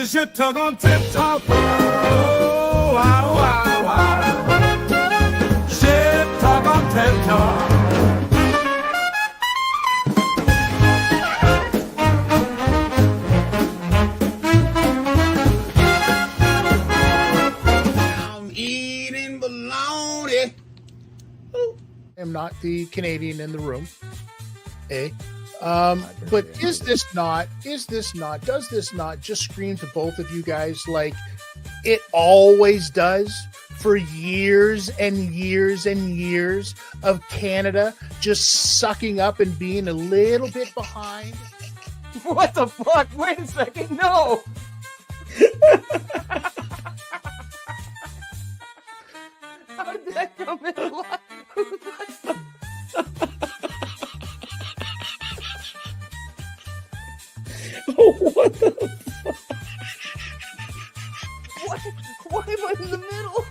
Shit talk on tip talk. Oh, wow, wow, wow. Shit talk on tip talk. I'm eating bologna. I'm not the Canadian in the room. But does this not just scream to both of you guys like it always does for years and years and years of Canada just sucking up and being a little bit behind? What the fuck? Wait a second. No. How did that come in alive? What the fuck? Why am I in the middle?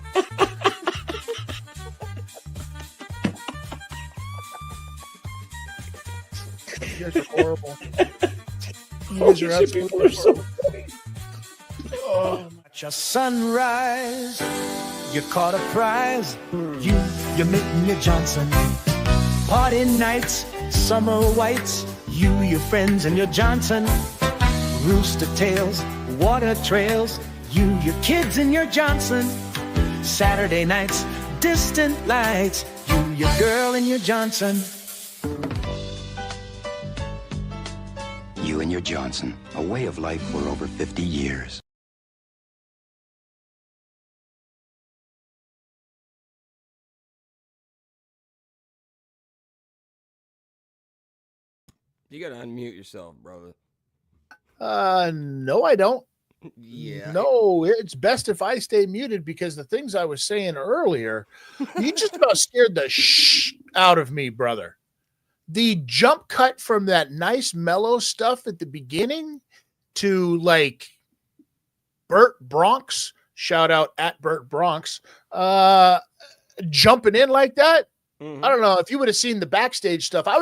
You guys are horrible. You guys are absolutely horrible. Watch a sunrise. You caught a prize. You Mitten, your Johnson. Party nights, summer whites. You, your friends, and your Johnson. Rooster tails, water trails. You, your kids, and your Johnson. Saturday nights, distant lights. You, your girl, and your Johnson. You and your Johnson, a way of life for over 50 years. You gotta unmute yourself, brother. No, I don't. Yeah. No, it's best if I stay muted because the things I was saying earlier, you just about scared the shh out of me, brother. The jump cut from that nice mellow stuff at the beginning to like Bert Bronx, shout out at Bert Bronx, jumping in like that. Mm-hmm. I don't know if you would have seen the backstage stuff. I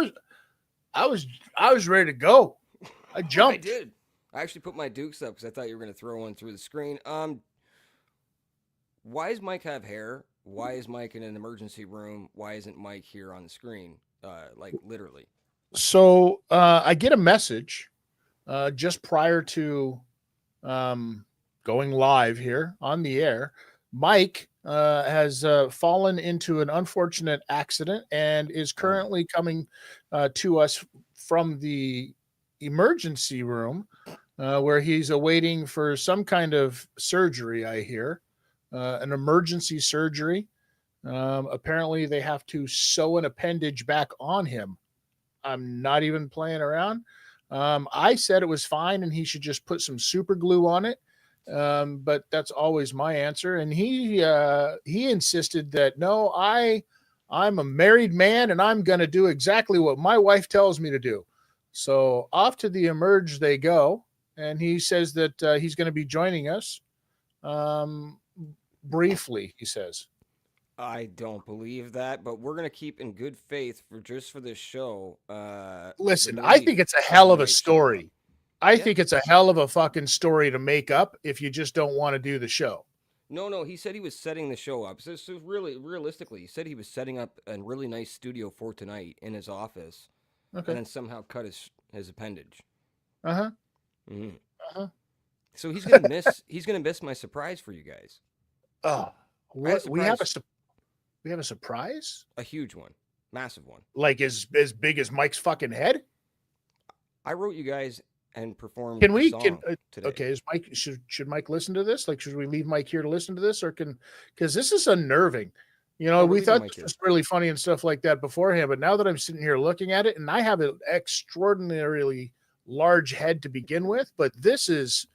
was ready to go. I jumped. I did. I actually put my dukes up because I thought you were going to throw one through the screen. Why does Mike have hair? Why is Mike in an emergency room? Why isn't Mike here on the screen? Like literally. So I get a message just prior to going live here on the air. Mike has fallen into an unfortunate accident and is currently coming to us from the emergency room where he's awaiting for some kind of surgery, I hear, an emergency surgery. Apparently they have to sew an appendage back on him. I'm not even playing around. I said it was fine and he should just put some super glue on it. But that's always my answer. And he insisted that, no, I'm a married man and I'm going to do exactly what my wife tells me to do. So off to the emerge they go. and he says that he's going to be joining us briefly. He says. I don't believe that, but we're gonna keep in good faith for this show. Listen, the I movie think it's a that hell he of a might show up. story. I Yeah. think it's a hell of a fucking story to make up if you just don't want to do the show. No, he said he was setting the show up. So really, realistically, he said he was setting up a really nice studio for tonight in his office, Okay. and then somehow cut his appendage. Uh-huh. Mhm. Uh-huh. So he's gonna miss. He's gonna miss my surprise for you guys. Oh, I have what we have surprise. we have a surprise? A huge one, massive one. Like as big as Mike's fucking head? I wrote you guys and performed. Can a we song today? okay, is Mike should Mike listen to this? Like should we leave Mike here to listen to this or cuz this is unnerving. You know, No, we're we leaving thought Mike this here. was really funny and stuff like that beforehand, but now that I'm sitting here looking at it and I have an extraordinarily large head to begin with, but this is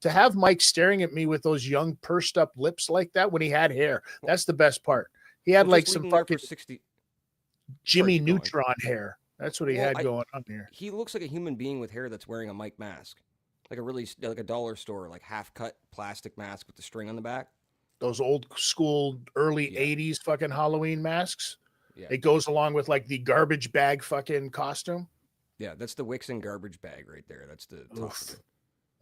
to have Mike staring at me with those young pursed up lips like that when he had hair. That's the best part. He had I'm like just some leaving there for fucking 60. Jimmy keep going. Neutron hair. That's what he Well, had going on here. He looks like a human being with hair that's wearing a Mike mask, like a dollar store, like half cut plastic mask with the string on the back. Those old school early Yeah. 80s fucking Halloween masks. Yeah, It goes along with like the garbage bag fucking costume. yeah, that's the Wixon garbage bag right there. That's the top Oof. of it.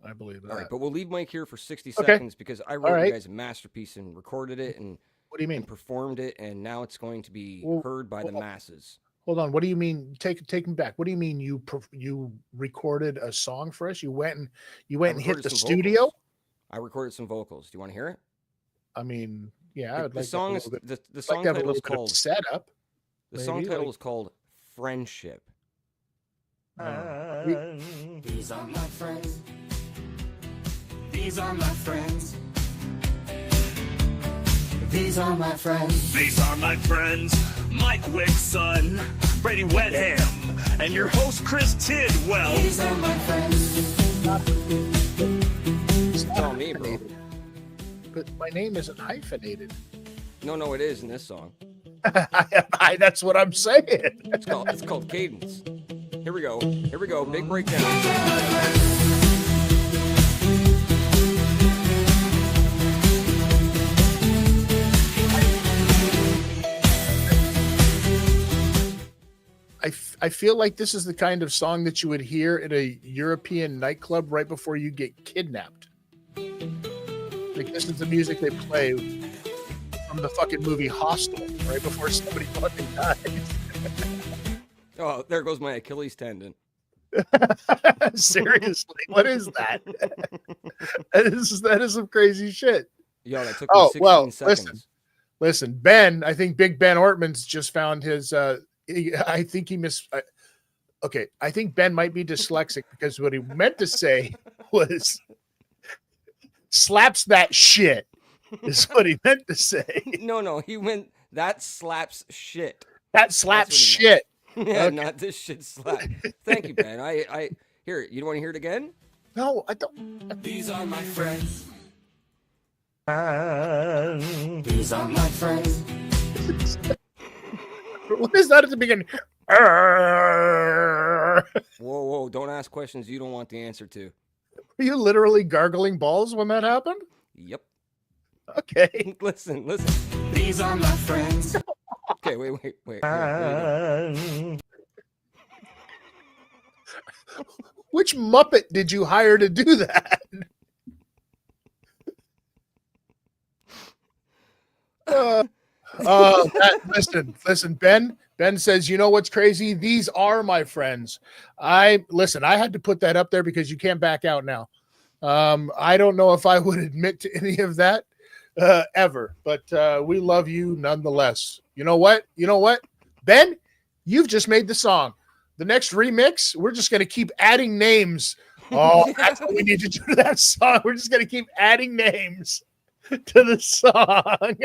I believe that. All right, but we'll leave Mike here for 60 Okay. seconds because I wrote right. you guys a masterpiece and recorded it and What do you mean? performed it, and now it's going to be Well, heard by the well, masses. Hold on. What do you mean? Take me back. What do you mean you recorded a song for us? You went and hit recorded the some studio? vocals. I recorded some vocals. Do you want to hear it? I mean, yeah, I would The like song to is have a little bit, the like song to have a title is little bit of called setup. the song maybe, title like- is called Friendship. These are my friends. These are my friends. These are my friends. These are my friends, Mike Wixon, Brady Wetham, and your host Chris Tidwell. These are my friends. It's all me, bro. But my name isn't hyphenated. No, it is in this song. That's what I'm saying. It's called Cadence. Here we go. Big breakdown. I feel like this is the kind of song that you would hear at a European nightclub right before you get kidnapped. Like this is the music they play from the fucking movie Hostel right before somebody fucking dies. Oh, there goes my Achilles tendon. Seriously, what is that? that is some crazy shit. Yo, that took me 16 well, seconds. Listen, Ben. I think Big Ben Ortman's just found his. I think he missed. Okay, I think Ben might be dyslexic because what he meant to say was "slaps that shit." Is what he meant to say. No, he went, that slaps shit. That slaps what he shit. Yeah, Okay. not this shit slap. Thank you, Ben. I here, you don't want to hear it again? No, I don't. These are my friends. These are my friends. What is that at the beginning? Were Whoa, don't ask questions you don't want the answer to. you literally gargling balls when that happened? Yep. Okay. Listen. These are my friends. Okay, wait. Here you go. Which Muppet did you hire to do that? Listen, Ben. Ben says, you know what's crazy? These are my friends. I had to put that up there because you can't back out now. I don't know if I would admit to any of that ever, but we love you nonetheless. You know what? Ben, you've just made the song. The next remix, we're just going to keep adding names. Oh, that's what we need to do to that song. We're just going to keep adding names to the song.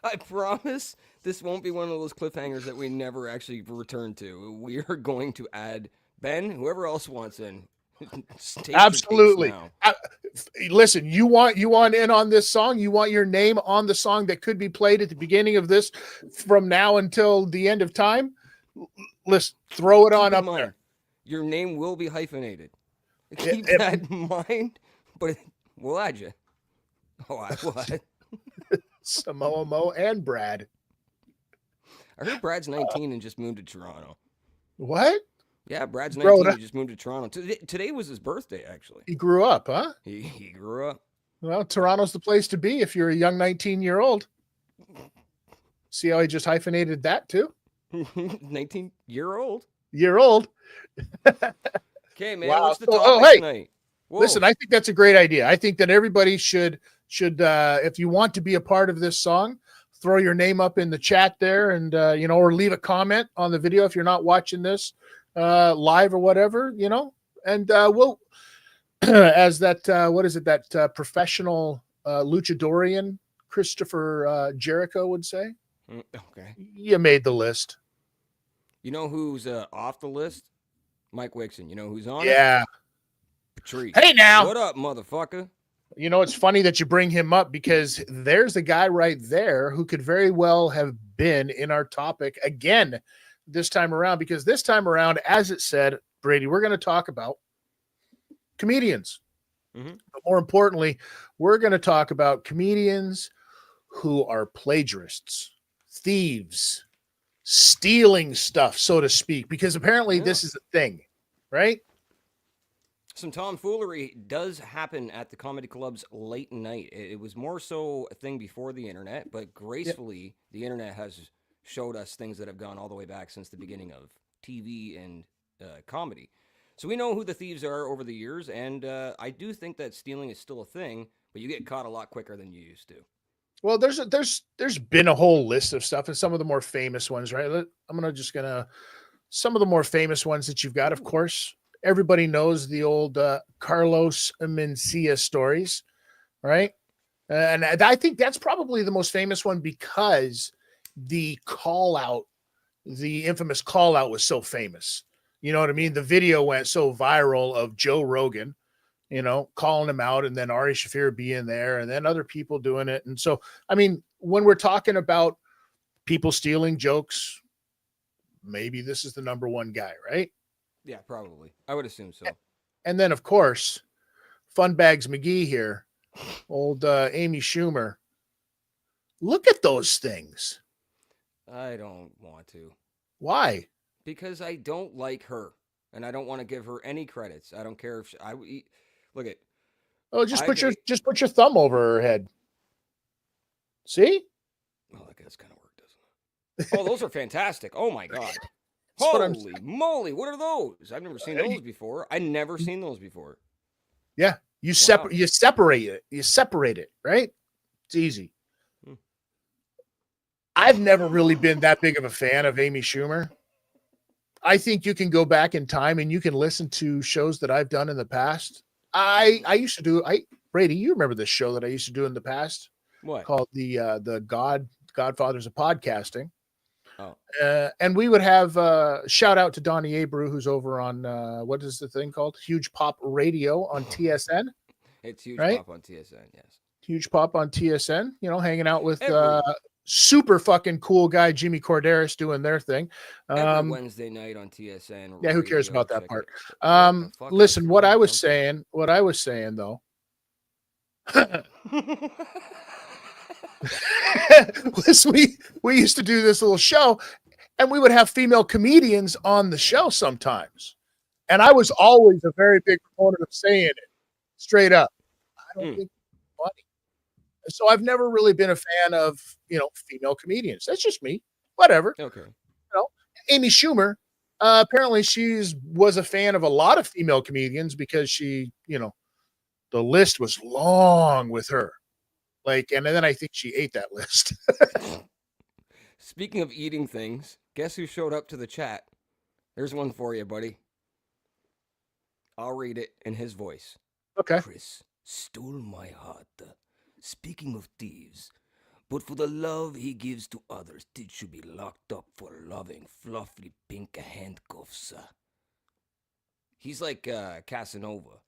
I promise this won't be one of those cliffhangers that we never actually return to. We are going to add Ben, whoever else wants in. Take your Absolutely. case now. Listen, you want in on this song? You want your name on the song that could be played at the beginning of this from now until the end of time? Listen, throw it on Keep in up mind, there. Your name will be hyphenated. Yeah, Keep that in mind, but we'll add you. Oh, what? Samoa Mo and Brad. I heard Brad's 19 and just moved to Toronto. What? Yeah, Brad's Bro, 19 and just moved to Toronto. Today was his birthday, actually. He grew up, huh? He grew up. Well, Toronto's the place to be if you're a young 19-year-old. See how I just hyphenated that too? 19-year-old. Year old. Okay, man. Wow. What's the So- topic hey, tonight? Whoa. listen, I think that's a great idea. I think that everybody should if you want to be a part of this song, throw your name up in the chat there, and or leave a comment on the video if you're not watching this live or whatever, and we'll as that what is it that professional luchadorian Christopher Jericho would say, Okay. you made the list. You know who's off the list? Mike Wixon. You know who's on it? Yeah. Patrice. Hey, now. What up, motherfucker? It's funny that you bring him up because there's a guy right there who could very well have been in our topic again this time around, because this time around, as it said, Brady, we're going to talk about comedians. Mm-hmm. But more importantly, we're going to talk about comedians who are plagiarists, thieves, stealing stuff, so to speak, because apparently this is a thing, right? Some tomfoolery does happen at the comedy clubs late night. It was more so a thing before the internet, but gracefully, the internet has showed us things that have gone all the way back since the beginning of TV and comedy. So we know who the thieves are over the years, and I do think that stealing is still a thing, but you get caught a lot quicker than you used to. Well, there's been a whole list of stuff, and some of the more famous ones, right? Some of the more famous ones that you've got, of course. Everybody knows the old Carlos Mencia stories, right? And I think that's probably the most famous one because the infamous call out was so famous. You know what I mean? The video went so viral of Joe Rogan, calling him out, and then Ari Shaffir being there, and then other people doing it. And so, I mean, when we're talking about people stealing jokes, maybe this is the number one guy, right? Yeah, probably. I would assume so. And then, of course, Funbags McGee here, old Amy Schumer. Look at those things. I don't want to. Why? Because I don't like her, and I don't want to give her any credits. I don't care if look at. Oh, just put your thumb over her head. See? Oh, that guy's kind of work, doesn't it? Oh, those are fantastic. Oh my god. What Holy moly, what are those? I've never seen those before. I never seen those before. Yeah, you separate it. You separate it, right? It's easy. I've never really been that big of a fan of Amy Schumer. I think you can go back in time and you can listen to shows that I've done in the past. I used to do Brady, you remember this show that I used to do in the past? What? Called the Godfathers of Podcasting. Oh. And we would have shout out to Donnie Abreu, who's over on what is the thing called? Huge Pop Radio on TSN. It's Huge right? Pop on TSN, yes. Huge Pop on TSN, hanging out with super fucking cool guy Jimmy Corderas doing their thing. Every Wednesday night on TSN. Yeah, who cares about that part? It. Listen, what I was saying though. we used to do this little show, and we would have female comedians on the show sometimes, and I was always a very big proponent of saying it straight up. I don't think it's funny. So I've never really been a fan of female comedians. That's just me. Whatever. Okay. Amy Schumer, apparently was a fan of a lot of female comedians because she, the list was long with her. And then I think she ate that list. Speaking of eating things, guess who showed up to the chat? There's one for you, buddy. I'll read it in his voice. Okay. Chris stole my heart. Speaking of thieves, but for the love he gives to others, did should be locked up for loving fluffy pink handcuffs. He's like Casanova.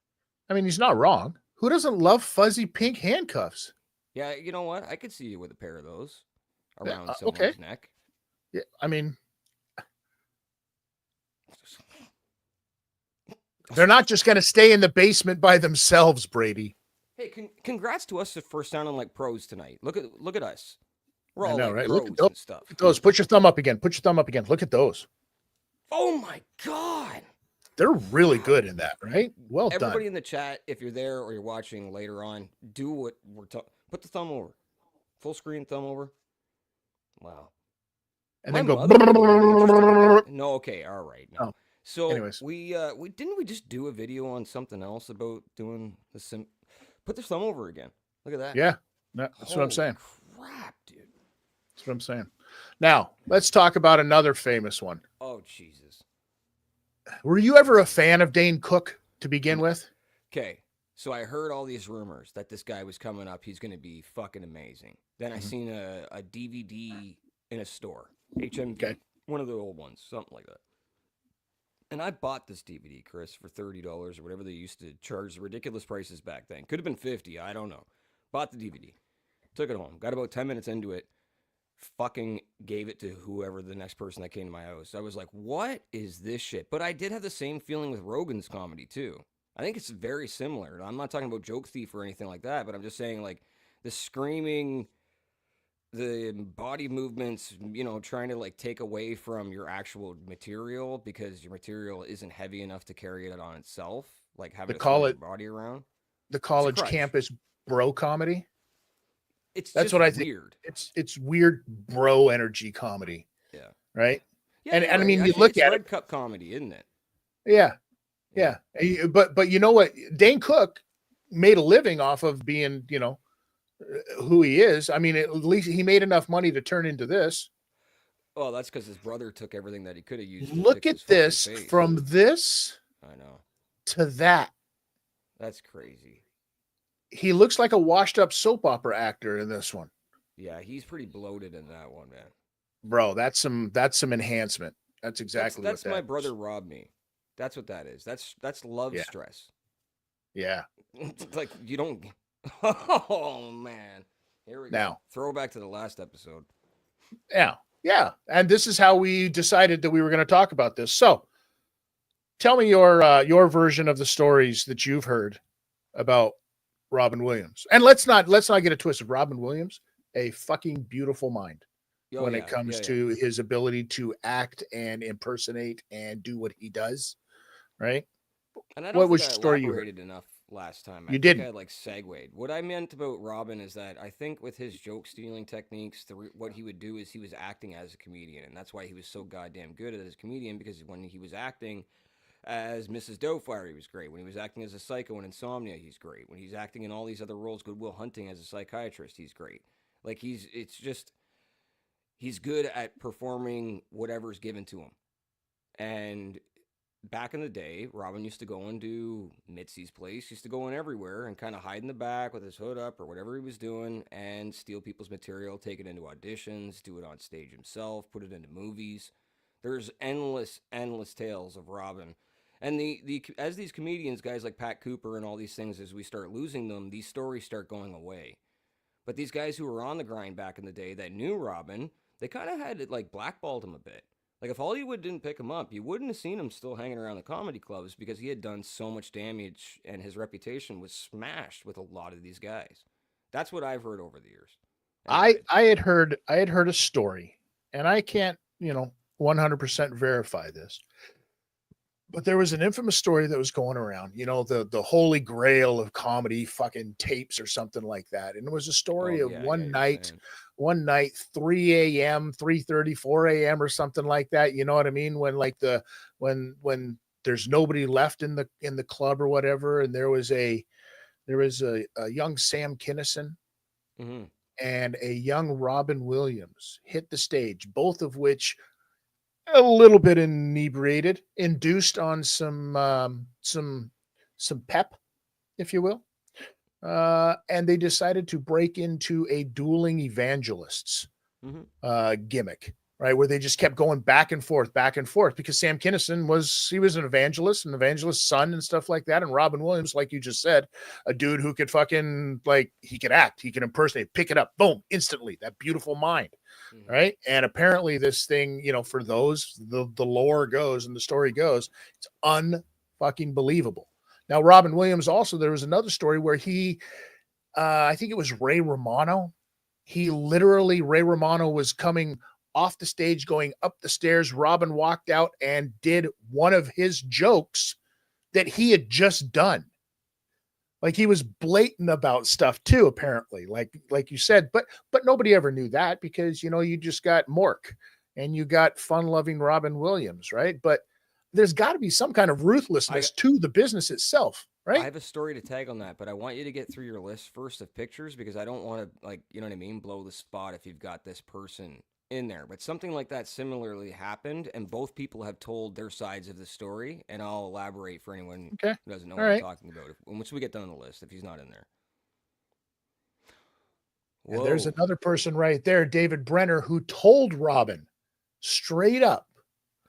I mean, he's not wrong. Who doesn't love fuzzy pink handcuffs? Yeah, you know what? I could see you with a pair of those around someone's neck. Yeah, I mean, They're not just going to stay in the basement by themselves, Brady. Hey, congrats to us for sounding like pros tonight. Look at us. We're I all know, like right? pros Look at those. and stuff. Look at those. Put your thumb up again. Put your thumb up again. Look at those. Oh my god. They're really good in that, right? Well Everybody done. in the chat, if you're there or you're watching later on, do what we're talking. Put the thumb over. Full screen thumb over. Wow. And My then go. mother would be interested. No, okay, all right. No. Oh, So anyways. we didn't we just do a video on something else about doing the sim. Put the thumb over again. Look at that. Yeah, that's what I'm Holy saying. Crap, dude. That's what I'm saying. Now, let's talk about another famous one. Oh Jesus. Were you ever a fan of Dane Cook to begin with? Okay, so I heard all these rumors that this guy was coming up. He's going to be fucking amazing. Then I seen a DVD in a store, HMV, Okay. one of the old ones, something like that. And I bought this DVD, Chris, for $30 or whatever they used to charge the ridiculous prices back then. Could have been 50, I don't know. Bought the DVD, took it home, got about 10 minutes into it, fucking gave it to whoever the next person that came to my house. I was like, what is this shit? But I did have the same feeling with Rogan's comedy too. I think it's very similar. I'm not talking about Joke Thief or anything like that, but I'm just saying like the screaming, the body movements, you know, trying to like take away from your actual material because your material isn't heavy enough to carry it on itself, like having They to call throw it- your body around. The college crutch. campus bro comedy. It's That's just what I think. weird. It's weird bro energy comedy. Yeah. Right. Yeah, And- you're and I mean, right. you think look it's at Red Cup comedy, isn't it? Yeah. Yeah. But you know what? Dane Cook made a living off of being, you know, who he is. I mean, at least he made enough money to turn into this. Oh, that's because his brother took everything that he could have used. to Look fix at his fucking this face. from this I know. to that. That's crazy. He looks like a washed up soap opera actor in this one. Yeah, he's pretty bloated in that one, man. Bro, that's some enhancement. That's exactly That's what my that brother is. robbed me. That's what that is. That's love Yeah. stress. Yeah. It's like you don't. Oh man. Here we go. Now. Throwback to the last episode. Yeah. Yeah. And this is how we decided that we were going to talk about this. So tell me your version of the stories that you've heard about Robin Williams. And let's not get it twisted. Robin Williams, a fucking beautiful mind Oh, when yeah, it comes yeah, to his ability to act and impersonate and do what he does. Right. And I what don't was think your I story you heard? elaborated enough last time. I You think didn't. I like segued. What I meant about Robin is that I think with his joke stealing techniques, what he would do is he was acting as a comedian, and that's why he was so goddamn good as a comedian. Because when he was acting as Mrs. Doubtfire, he was great. When he was acting as a psycho in Insomnia, he's great. When he's acting in all these other roles, Good Will Hunting as a psychiatrist, he's great. Like he's good at performing whatever's given to him. And back in the day, Robin used to go and do Mitzi's place, used to go in everywhere and kind of hide in the back with his hood up or whatever he was doing and steal people's material, take it into auditions, do it on stage himself, put it into movies. There's endless tales of Robin. And as these comedians, guys like Pat Cooper and all these things, as we start losing them, these stories start going away. But these guys who were on the grind back in the day that knew Robin, they kind of had it like blackballed him a bit. Like if Hollywood didn't pick him up, you wouldn't have seen him still hanging around the comedy clubs because he had done so much damage and his reputation was smashed with a lot of these guys. That's what I've heard over the years. Anyways. I had heard a story, and I can't, 100% verify this. But there was an infamous story that was going around, the holy grail of comedy fucking tapes or something like that. And it was a story of one night, 3 a.m., 3:30, 4 a.m. or something like that. You know what I mean? When like when there's nobody left in the club or whatever. And there was a young Sam Kinison and a young Robin Williams hit the stage, both of which a little bit inebriated, induced on some pep, if you will. And they decided to break into a dueling evangelists gimmick, right? Where they just kept going back and forth because Sam Kinison was an evangelist, an evangelist's son and stuff like that. And Robin Williams, like you just said, a dude who could fucking, like, he could act, he could impersonate, pick it up, boom, instantly, that beautiful mind. Right. And apparently this thing, for those, the lore goes and the story goes, it's fucking believable. Now, Robin Williams also, there was another story where he, I think it was Ray Romano. Ray Romano was coming off the stage, going up the stairs. Robin walked out and did one of his jokes that he had just done. Like he was blatant about stuff too, apparently, like you said, but nobody ever knew that because, you just got Mork and you got fun-loving Robin Williams, right? But there's got to be some kind of ruthlessness to the business itself, I right? have a story to tag on that, but I want you to get through your list first of pictures because I don't want to, like, you know what I mean, blow the spot if you've got this person in there. But something like that similarly happened, and both people have told their sides of the story, and I'll elaborate for anyone Okay. who doesn't know All what I'm right. talking about. Once we get done on the list, if he's not in there. And there's Whoa. another person right there, David Brenner, who told Robin straight up,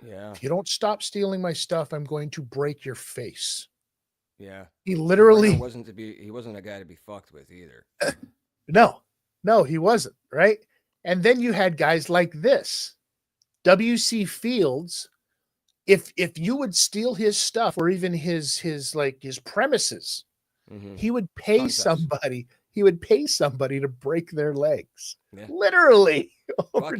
Yeah. if you don't stop stealing my stuff, I'm going to break your face. Yeah. He Brenner literally he wasn't a guy to be fucked with either. No, he wasn't, right? And then you had guys like this. W.C. Fields, if you would steal his stuff or even his premises, Mm-hmm. he would pay Contest. somebody. He would pay somebody to break their legs. Yeah. Literally. Fuck,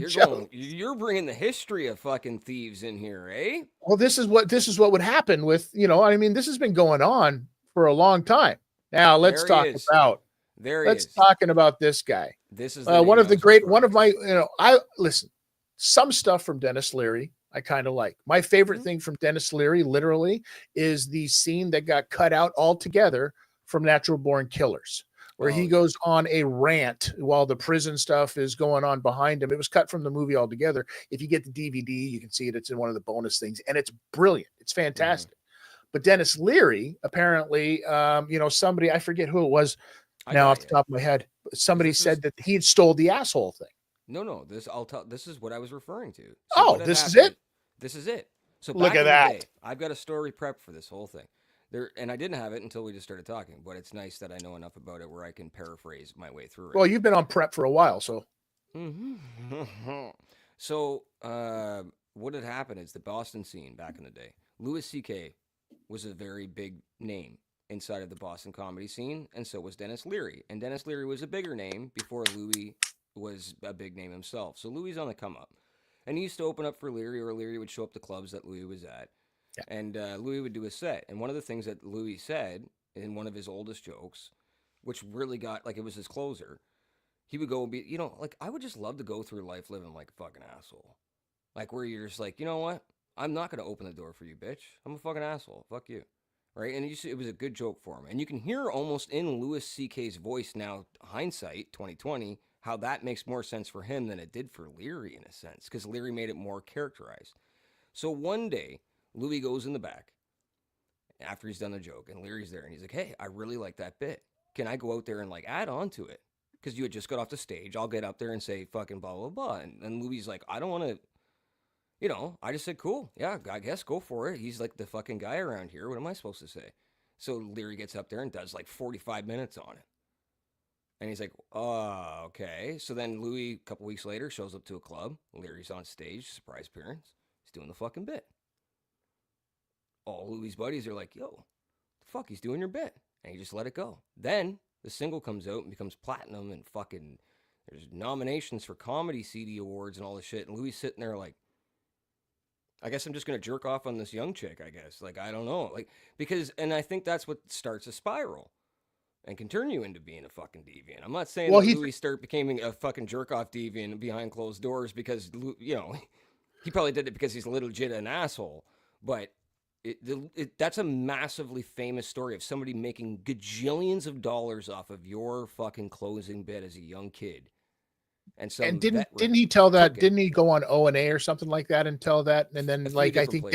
you're bringing the history of fucking thieves in here, eh? Well, this is what would happen with, this has been going on for a long time. Now let's talk about talking about this guy. This is one of my, I listen, some stuff from Dennis Leary I kind of like. My favorite thing from Dennis Leary literally is the scene that got cut out altogether from Natural Born Killers, where he goes on a rant while the prison stuff is going on behind him. It was cut from the movie altogether. If you get the DVD, you can see it. It's in one of the bonus things, and it's brilliant. It's fantastic. But Dennis Leary, apparently, somebody, I forget who it was now off the top of my head, somebody said that he had stole the asshole thing. No, this is what I was referring to. So this is it? This is it. So look at that. Day, I've got a story prepped for this whole thing. And I didn't have it until we just started talking, but it's nice that I know enough about it where I can paraphrase my way through it. Well, you've been on prep for a while, so. So, what had happened is the Boston scene back in the day. Louis C.K. was a very big name inside of the Boston comedy scene, and so was Dennis Leary. And Dennis Leary was a bigger name before Louis was a big name himself. So Louis on the come up. And he used to open up for Leary, or Leary would show up to clubs that Louis was at. Yeah. And Louis would do a set. And one of the things that Louis said in one of his oldest jokes, which really got, like, it was his closer, he would go and be, I would just love to go through life living like a fucking asshole. Like, where you're just like, you know what? I'm not going to open the door for you, bitch. I'm a fucking asshole. Fuck you. Right? And it was a good joke for him. And you can hear almost in Louis C.K.'s voice now, hindsight, 2020, how that makes more sense for him than it did for Leary in a sense, because Leary made it more characterized. So one day, Louis goes in the back after he's done the joke, and Leary's there, and he's like, hey, I really like that bit. Can I go out there and, add on to it? Because you had just got off the stage. I'll get up there and say fucking blah, blah, blah. And Louis' like, I don't want to, I just said, cool. Yeah, I guess go for it. He's like the fucking guy around here. What am I supposed to say? So Leary gets up there and does 45 minutes on it. And he's like, oh, okay. So then Louis, a couple weeks later, shows up to a club. Leary's on stage, surprise appearance. He's doing the fucking bit. All Louis' buddies are like, yo, the fuck, he's doing your bit. And he just let it go. Then the single comes out and becomes platinum, and fucking there's nominations for comedy CD awards and all this shit. And Louis sitting there like, I guess I'm just going to jerk off on this young chick, I guess. I don't know. And I think that's what starts a spiral. And can turn you into being a fucking deviant. I'm not saying that Louis becoming a fucking jerk-off deviant behind closed doors because, he probably did it because he's legit an asshole. But that's a massively famous story of somebody making gajillions of dollars off of your fucking closing bit as a young kid. And didn't he tell that? Didn't he go on O&A or something like that and tell that? And then I think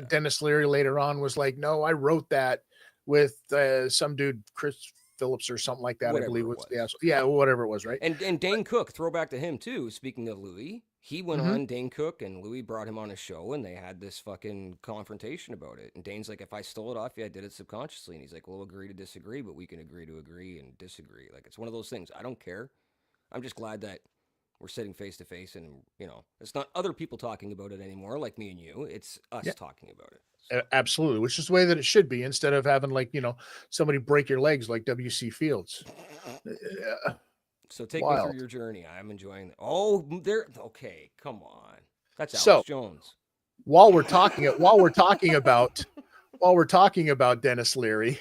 Dennis Leary later on was like, no, I wrote that with some dude, Chris Phillips or something like that, whatever I believe was the asshole. Yeah, whatever it was, right? And Dane Cook, throwback to him too. Speaking of Louis, he went on Dane Cook, and Louis brought him on a show, and they had this fucking confrontation about it. And Dane's like, if I stole it off you, I did it subconsciously. And he's like, we'll agree to disagree, but we can agree to agree and disagree. It's one of those things. I don't care. I'm just glad that we're sitting face to face, and it's not other people talking about it anymore, like me and you. It's us talking about it. So. Absolutely, which is the way that it should be, instead of having somebody break your legs like W.C. Fields. So take me Wild. through your journey. I'm enjoying it. Oh, there. Okay, come on. That's Alex So, Jones. While we're talking about Dennis Leary,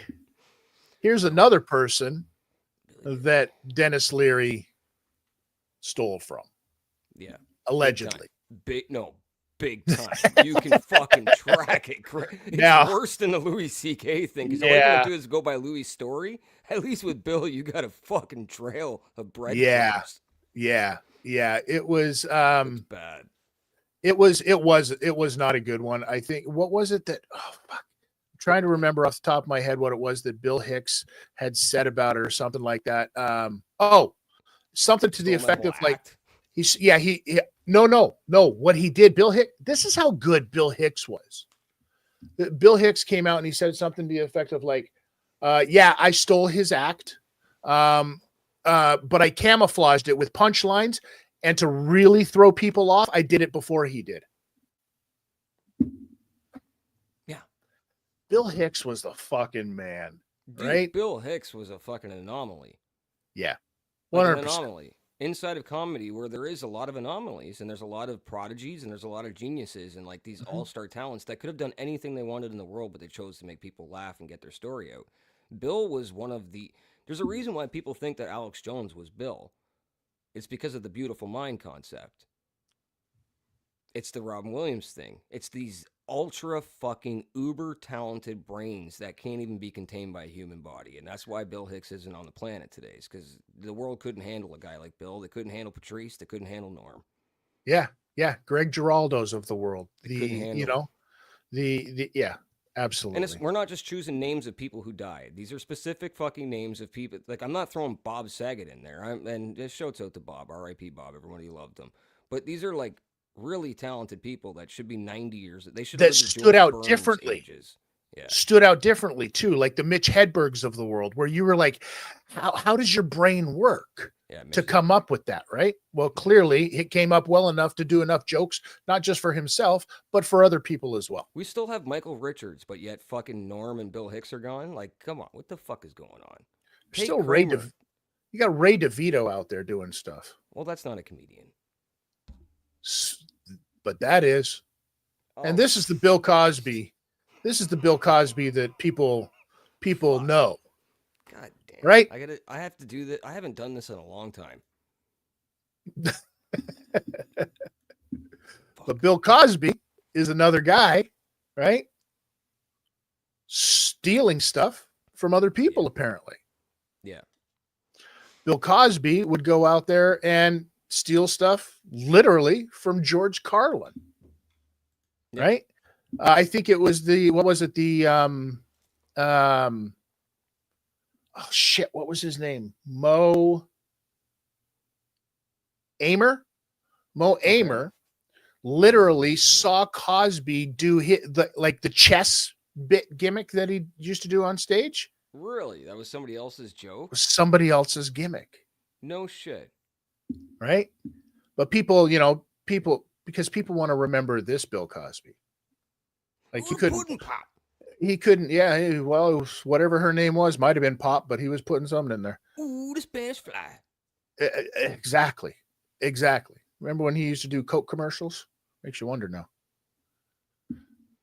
here's another person that Dennis Leary stole from. Yeah. Allegedly. Big time. You can fucking track it. It's worse than the Louis C.K. thing, because all you gotta do is go by Louis' story. At least with Bill, you got a fucking trail of breadcrumbs. Yeah. It was It's bad. It was not a good one. I think, what was it that, I'm trying to remember off the top of my head what it was that Bill Hicks had said about it or something like that. Something to the effect of like, no. What he did, Bill Hicks, this is how good Bill Hicks was. Bill Hicks came out and he said something to the effect of like, I stole his act, but I camouflaged it with punchlines. And to really throw people off, I did it before he did. Yeah. Bill Hicks was the fucking man, right? Bill Hicks was a fucking anomaly. Yeah. 100%. Like an anomaly. Inside of comedy, where there is a lot of anomalies, and there's a lot of prodigies, and there's a lot of geniuses, and like these all-star talents that could have done anything they wanted in the world, but they chose to make people laugh and get their story out. Bill was one of the... There's a reason why people think that Alex Jones was Bill. It's because of the beautiful mind concept. It's the Robin Williams thing. It's these ultra fucking uber talented brains that can't even be contained by a human body. And that's why Bill Hicks isn't on the planet today. It's because the world couldn't handle a guy like Bill. They couldn't handle Patrice. They couldn't handle Norm. Yeah. Greg Giraldo's of the world. Absolutely. And we're not just choosing names of people who died. These are specific fucking names of people. Like, I'm not throwing Bob Saget in there. And just shouts out to Bob. R.I.P. Bob. Everybody loved him. But these are like really talented people that should be 90 years. They should that stood out differently. Yeah. Stood out differently too, like the Mitch Hedbergs of the world, where you were like, how does your brain work to come up with that, right? Well, clearly it came up well enough to do enough jokes, not just for himself, but for other people as well. We still have Michael Richards, but yet fucking Norm and Bill Hicks are gone. Like, come on, what the fuck is going on? Still you got Ray DeVito out there doing stuff. Well, that's not a comedian. But that is. And this is the Bill Cosby. This is the Bill Cosby that people know. God damn. Right? I have to do that. I haven't done this in a long time. But Bill Cosby is another guy, right? Stealing stuff from other people, apparently. Yeah. Bill Cosby would go out there and steal stuff literally from George Carlin. Yeah. Right? I think it was what was his name? Mo Amer literally saw Cosby do the chess bit gimmick that he used to do on stage. Really? That was somebody else's joke? It was somebody else's gimmick. No shit. Right? But people because people want to remember this Bill Cosby. Like he couldn't pop. He couldn't. Yeah. Well, it was whatever her name was, might have been Pop, but he was putting something in there. Ooh, the Spanish fly. Exactly. Remember when he used to do Coke commercials? Makes you wonder now.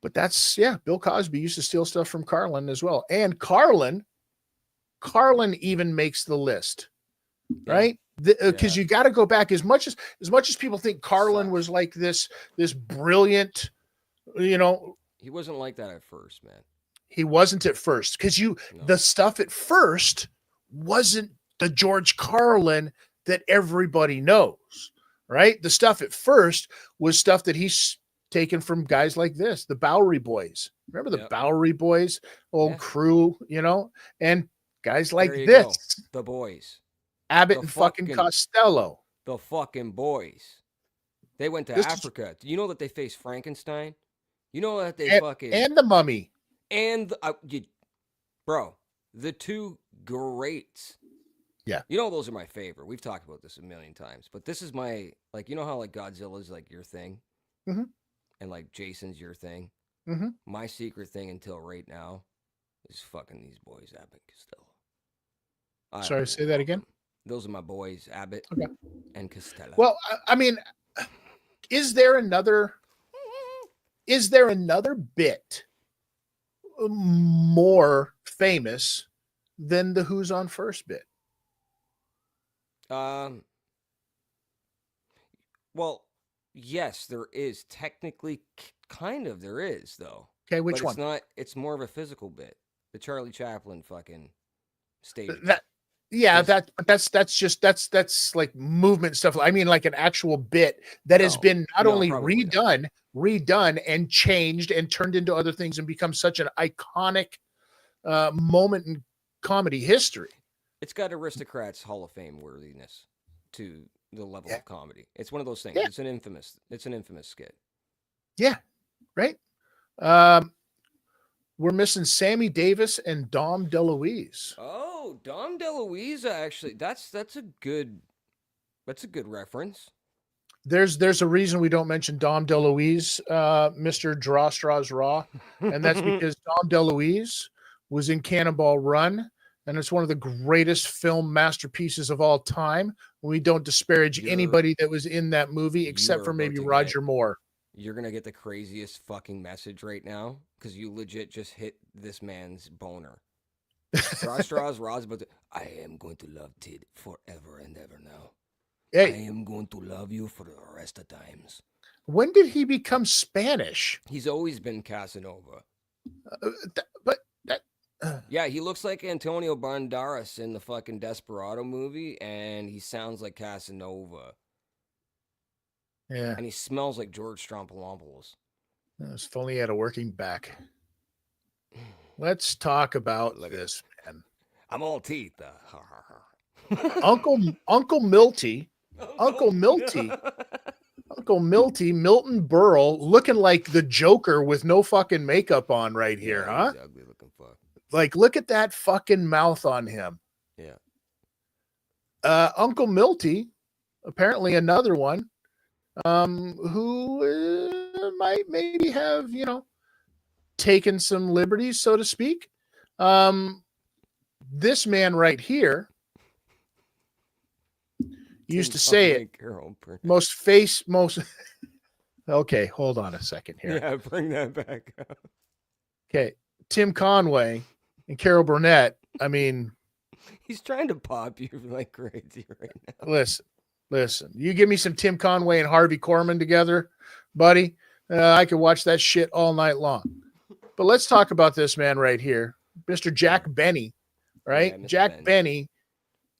But Bill Cosby used to steal stuff from Carlin as well. And Carlin even makes the list, right? Because you got to go back as much as people think Carlin was like this brilliant, He wasn't like that at first, man. He wasn't at first because the stuff at first wasn't the George Carlin that everybody knows, right? The stuff at first was stuff that he's taken from guys like this, the Bowery Boys. Remember the Bowery Boys, old crew, and guys like this. Go. The boys. Abbott and fucking Costello. The fucking boys. They went to Africa. Do you know that they faced Frankenstein? You know that they and the Mummy. And bro, the two greats Yeah. You know, those are my favorite. We've talked about this a million times, but this is my like. You know how like Godzilla's like your thing, Mhm. and like Jason's your thing. Mm-hmm. My secret thing until right now is fucking these boys, Abbott and Costello. I Sorry, say that love again. them. Those are my boys, Abbott Okay. and Costello. Well, I mean, is there another bit more famous than the Who's on First bit? Um. Well, yes, there is technically, kind of there is though, Okay, but which it's one? not. It's more of a physical bit. The Charlie Chaplin fucking stage. That yeah, His- that's like movement stuff. I mean, like an actual bit that has No. been not No, only probably not. redone and changed and turned into other things and become such an iconic moment in comedy history. It's got Aristocrats Hall of Fame worthiness to the level Yeah. of comedy. It's one of those things. Yeah. It's an infamous. It's an infamous skit. Yeah, right. Um, we're missing Sammy Davis and Dom DeLuise. Oh, Dom DeLuise. Actually, that's a good reference. There's a reason we don't mention Dom DeLuise, Mr. Draw Straws Raw, and that's because Dom DeLuise was in Cannonball Run, and it's one of the greatest film masterpieces of all time. We don't disparage You're- anybody that was in that movie you except are for about maybe to Roger get- Moore. You're gonna get the craziest fucking message right now because you legit just hit this man's boner. Straws, Ra's, but I am going to love Tid forever and ever now. I Hey, am going to love you for the rest of times. when did he become Spanish? He's always been Casanova. But that, Yeah, he looks like Antonio Banderas in the fucking Desperado movie, and he sounds like Casanova, yeah, and he smells like George Strompolopoulos. if only he had a working back. Let's talk about this man. I'm all teeth. Uncle Milty, Uncle Milty, Uncle Milty, Milton Berle, looking like the Joker with no fucking makeup on right here, Yeah, huh? he's ugly looking fuck. Like, look at that fucking mouth on him. Yeah. Uncle Milty, apparently another one, who might maybe have, taken some liberties, so to speak. This man right here used to say it. Most okay, hold on a second here. Yeah, bring that back up. Okay, Tim Conway and Carol Burnett. I mean, He's trying to pop you like crazy right now. listen. You give me some Tim Conway and Harvey Korman together, buddy. I could watch that shit all night long. But let's talk about this man right here, Mr. Jack Benny, right? Yeah, Mr. Jack Benny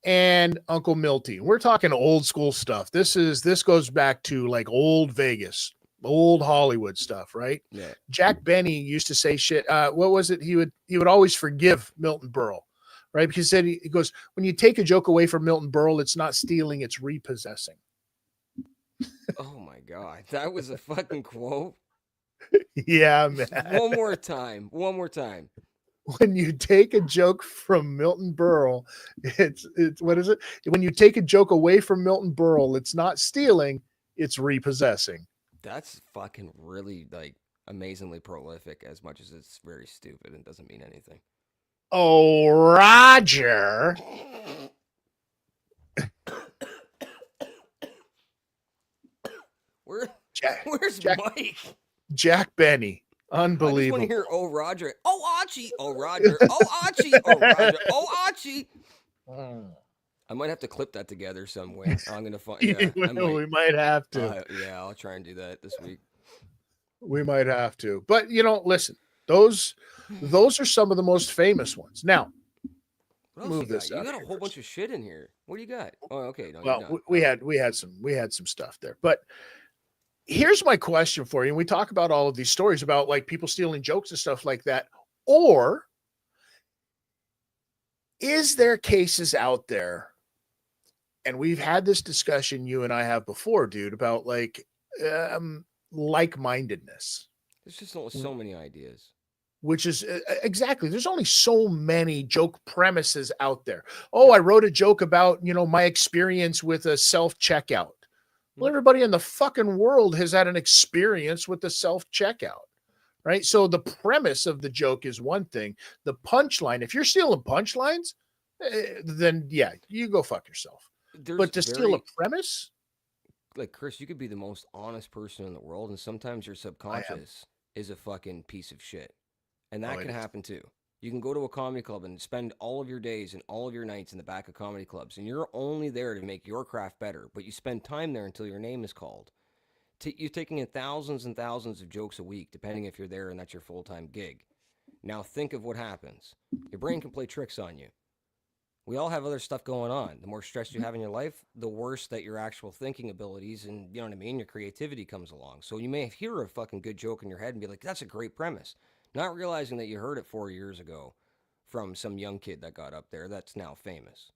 and Uncle Milty. We're talking old school stuff. This goes back to like old Vegas, old Hollywood stuff, right? Yeah. Jack Benny used to say shit. What was it? He would always forgive Milton Berle, right? Because he goes, when you take a joke away from Milton Berle, it's not stealing, it's repossessing. Oh my god, that was a fucking quote. Yeah, man. One more time. When you take a joke from Milton Berle, it's what is it? When you take a joke away from Milton Berle, it's not stealing, it's repossessing. That's fucking really like amazingly prolific, as much as it's very stupid and doesn't mean anything. Oh, Roger. Where's Jack- Mike? Jack Benny. I just want Unbelievable. to hear "Oh Roger," "Oh Archie," "Oh Roger," "Oh Archie," "Oh Roger," "Oh Archie." I might have to clip that together some way. I'm gonna find. Yeah, We might have to. Yeah, I'll try and do that this week. We might have to. But listen, those are some of the most famous ones. Now, What else move you got? this You out got a here whole first. bunch of shit in here. What do you got? Oh, okay. No, you're well, done. we had some stuff there. But here's my question for you. And we talk about all of these stories about like people stealing jokes and stuff like that. Or is there cases out there? And we've had this discussion, you and I have before, dude, about like like-mindedness. There's just so many ideas. which is exactly, there's only so many joke premises out there. Oh, I wrote a joke about, my experience with a self-checkout. Well, everybody in the fucking world has had an experience with the self-checkout, right? So the premise of the joke is one thing. The punchline, if you're stealing punchlines, then yeah, you go fuck yourself. But to steal a premise, like, Chris, you could be the most honest person in the world, and sometimes your subconscious is a fucking piece of shit. And that can happen too. You can go to a comedy club and spend all of your days and all of your nights in the back of comedy clubs, and you're only there to make your craft better, but you spend time there until your name is called. You're taking in thousands and thousands of jokes a week, depending if you're there and that's your full-time gig. Now think of what happens. Your brain can play tricks on you. We all have other stuff going on. The more stress you have in your life, the worse that your actual thinking abilities and, you know what I mean, your creativity comes along. So you may hear a fucking good joke in your head and be like, that's a great premise. Not realizing that you heard it 4 years ago from some young kid that got up there that's now famous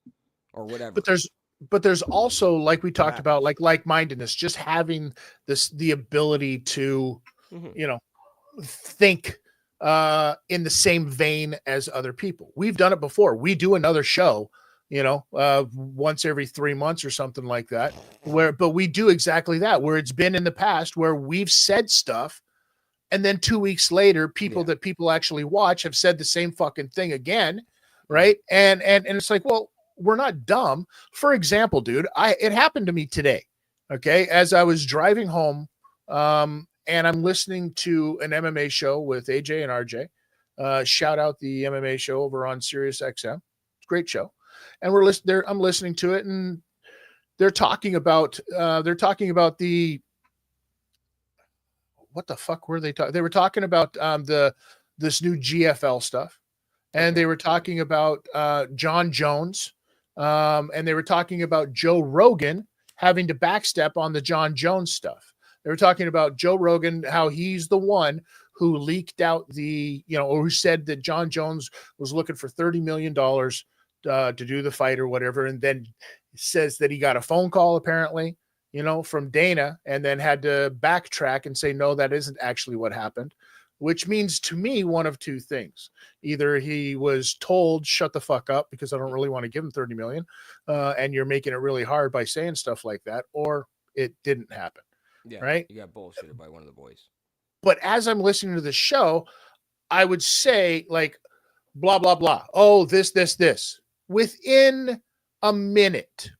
or whatever. But there's also, like we talked about, like-mindedness, just having the ability to, think in the same vein as other people. We've done it before. We do another show, once every 3 months or something like that, but we do exactly that, where it's been in the past where we've said stuff, and then 2 weeks later, that people actually watch have said the same fucking thing again, right? And it's like, well, we're not dumb. For example, dude, it happened to me today. Okay, as I was driving home, and I'm listening to an MMA show with AJ and RJ. Shout out the MMA show over on Sirius XM. It's a great show, and I'm listening to it, and they're talking about the. What the fuck were they talking? They were talking about this new GFL stuff, and they were talking about John Jones, and they were talking about Joe Rogan having to backstep on the John Jones stuff. They were talking about Joe Rogan, how he's the one who leaked out or who said that John Jones was looking for $30 million to do the fight or whatever, and then says that he got a phone call apparently, from Dana, and then had to backtrack and say, no, that isn't actually what happened, which means to me one of two things. Either he was told, shut the fuck up because I don't really want to give him 30 million, and you're making it really hard by saying stuff like that, or it didn't happen. Yeah, right? You got bullshitted by one of the boys. But as I'm listening to the show, I would say, like, blah, blah, blah. Oh, this. Within a minute,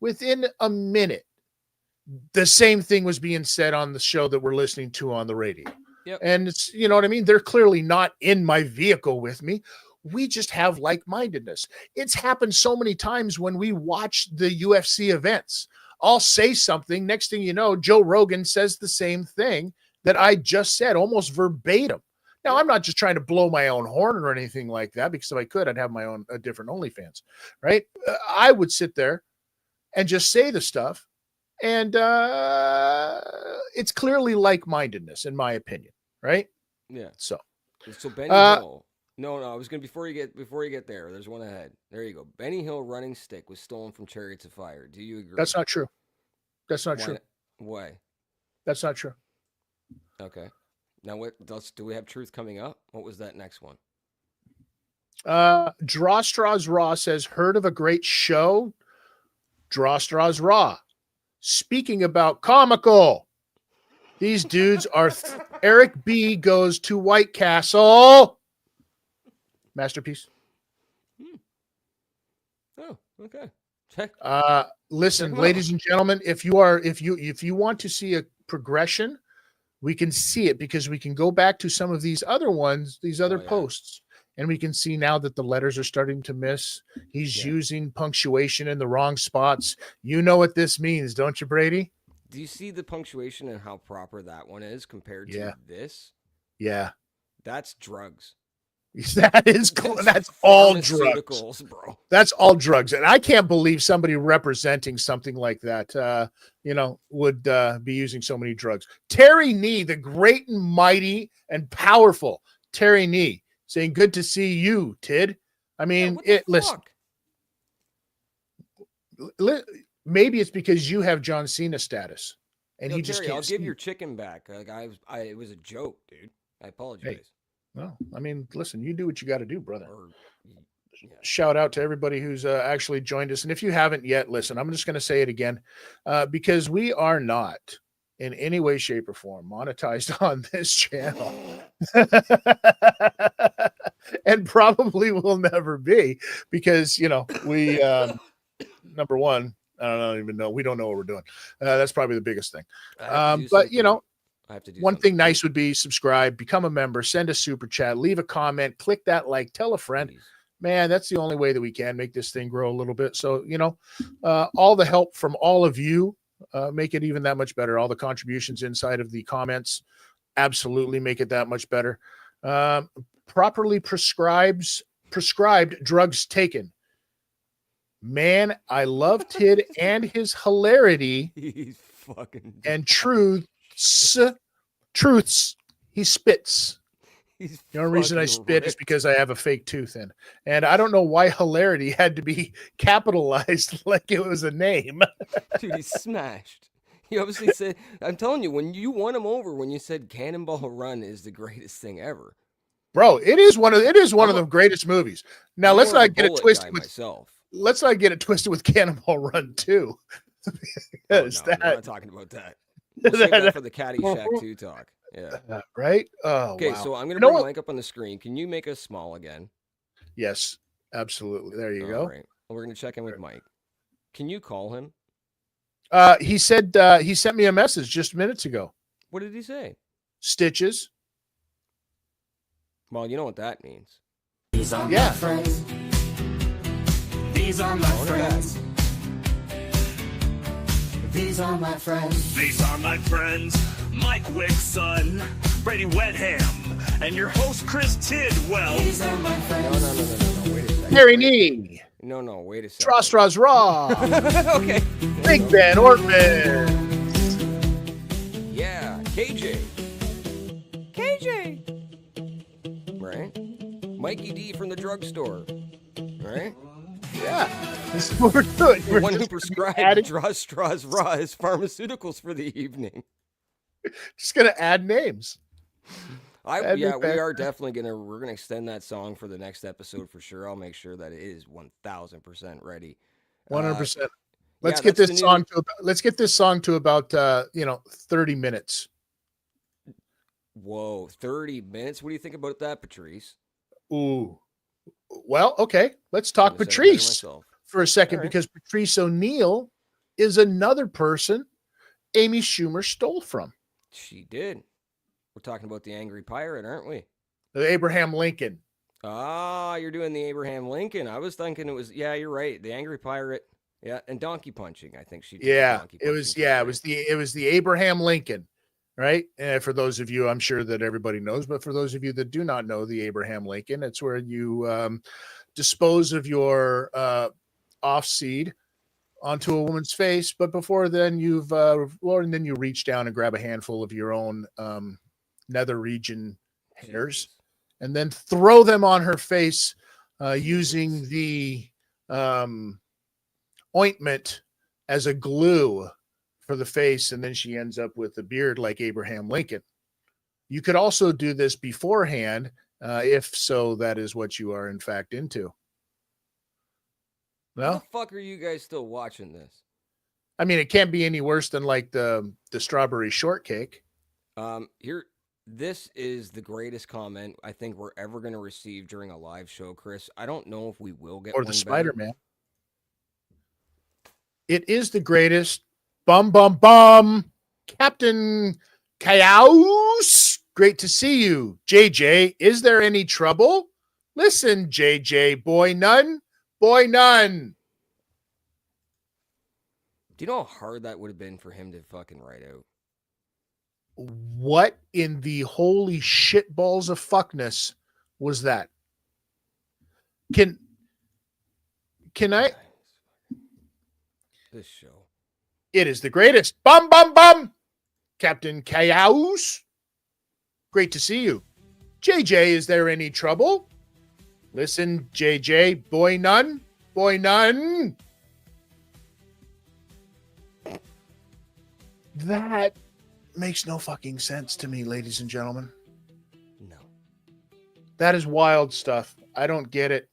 the same thing was being said on the show that we're listening to on the radio. Yep. And it's, you know what I mean? They're clearly not in my vehicle with me. We just have like-mindedness. It's happened so many times when we watch the UFC events. I'll say something. Next thing you know, Joe Rogan says the same thing that I just said, almost verbatim. Now, I'm not just trying to blow my own horn or anything like that, because if I could, I'd have my own a different OnlyFans, right? I would sit there and just say the stuff. And it's clearly like-mindedness, in my opinion, right? Yeah. So Benny Hill. No, I was gonna before you get there. There's one ahead. There you go. Benny Hill running stick was stolen from Chariots of Fire. Do you agree? That's not true. That's not true. Why? That's not true. Okay. Now what else do we have? Truth coming up? What was that next one? Draw Straws Raw says, heard of a great show? Draw Straws Raw. Speaking about comical, these dudes are Eric B goes to White Castle. Masterpiece. Oh, okay. Check. Listen, ladies and gentlemen, if you want to see a progression, we can see it, because we can go back to some of these other ones, these other posts, and we can see now that the letters are starting to miss. He's using punctuation in the wrong spots. You know what this means, don't you, Brady? Do you see the punctuation and how proper that one is compared to this? Yeah. That's drugs. That's all drugs, bro. That's all drugs. And I can't believe somebody representing something like that, would be using so many drugs. Terry Nee, the great and mighty and powerful Terry Nee, saying, good to see you, Tid. I mean, listen, maybe it's because you have John Cena status, and he just Terry, can't I'll see. give your chicken back. Like it was a joke, dude. I apologize. Well, I mean, listen, you do what you got to do, brother. Or, yeah. Shout out to everybody who's actually joined us. And if you haven't yet, listen, I'm just going to say it again because we are not in any way, shape, or form monetized on this channel. And probably will never be because, you know, we, number one, I don't even know. We don't know what we're doing. That's probably the biggest thing. But, you know, I have to do one something. thing nice would be subscribe, become a member, send a super chat, leave a comment, click that like, tell a friend. Please. Man, that's the only way that we can make this thing grow a little bit. So, you know, all the help from all of you make it even that much better. All the contributions inside of the comments absolutely make it that much better. Properly prescribed drugs taken. Man, I love Tid and his hilarity He's fucking and truths he spits. He's The only reason I fucking spit is ripped. because I have a fake tooth in. And I don't know why hilarity had to be capitalized like it was a name. Dude, he's smashed. He obviously said, I'm telling you, when you won him over, when you said Cannonball Run is the greatest thing ever. Bro, it is one of the greatest movies. Now I'm let's more of not a get it bullet twisted guy with myself. let's not get it twisted with Cannonball Run 2. Oh, Because no, we're not talking about that. We'll save that for the Caddyshack 2 talk. Yeah. right? Oh, Okay, wow. so I'm going You to know bring what? Mike up on the screen. Can you make us small again? Yes, absolutely. There you All go. right. Well, we're going to check in with Mike. Can you call him? He said he sent me a message just minutes ago. What did he say? Stitches. Well, you know what that means. These are Yeah. my friends. These are my friends. These are my friends. These are my friends, Mike Wickson, Brady Wetham, and your host Chris Tidwell. These are my No, friends. no. Wait a second. Harry Knee. No, wait a second. Straw Straws Raw. Okay. Big Ben Ortman. Yeah, KJ. Right? Mikey D from the drugstore. Right? Yeah. This is what we're doing. The We're one who just prescribed adding- Draw Straws Raw as pharmaceuticals for the evening. just gonna add names. That'd be We fair. are definitely we're gonna extend that song for the next episode for sure. I'll make sure that it is 1000% ready. 100%. Let's yeah, get that's this the song new- to about, let's get this song to about 30 minutes. Whoa, 30 minutes. What do you think about that, Patrice? Ooh. Well, okay. Let's talk Could've said it better Patrice myself. for a second All right. because Patrice O'Neill is another person Amy Schumer stole from. She did. We're talking about the Angry Pirate, aren't we? Abraham Lincoln. Ah, you're doing the Abraham Lincoln. I was thinking it was, yeah, you're right. The Angry Pirate. Yeah, and donkey punching. I think she did the Yeah, donkey it was. punching Yeah, too, it was the Abraham Lincoln, right? And for those of you, I'm sure that everybody knows, but for those of you that do not know the Abraham Lincoln, it's where you dispose of your off seed onto a woman's face, but before then and then you reach down and grab a handful of your own nether region hairs Jesus. and then throw them on her face using the ointment as a glue for the face, and then she ends up with a beard like Abraham Lincoln. You could also do this beforehand, if so that is what you are in fact into. How No, the fuck are you guys still watching this? I mean it can't be any worse than like the strawberry shortcake. This is the greatest comment I think we're ever going to receive during a live show, Chris. I don't know if we will get Or one the better. Spider-Man. It is the greatest. Bum bum bum. Captain Chaos. Great to see you. JJ, is there any trouble? Listen, JJ, boy none. Boy none. Do you know how hard that would have been for him to fucking write out? What in the holy shit balls of fuckness was that? Can I? This show. It is the greatest. Bum, bum, bum. Captain Chaos. Great to see you. JJ, is there any trouble? Listen, JJ, boy none. Boy none. That makes no fucking sense to me, ladies and gentlemen. No. That is wild stuff. I don't get it.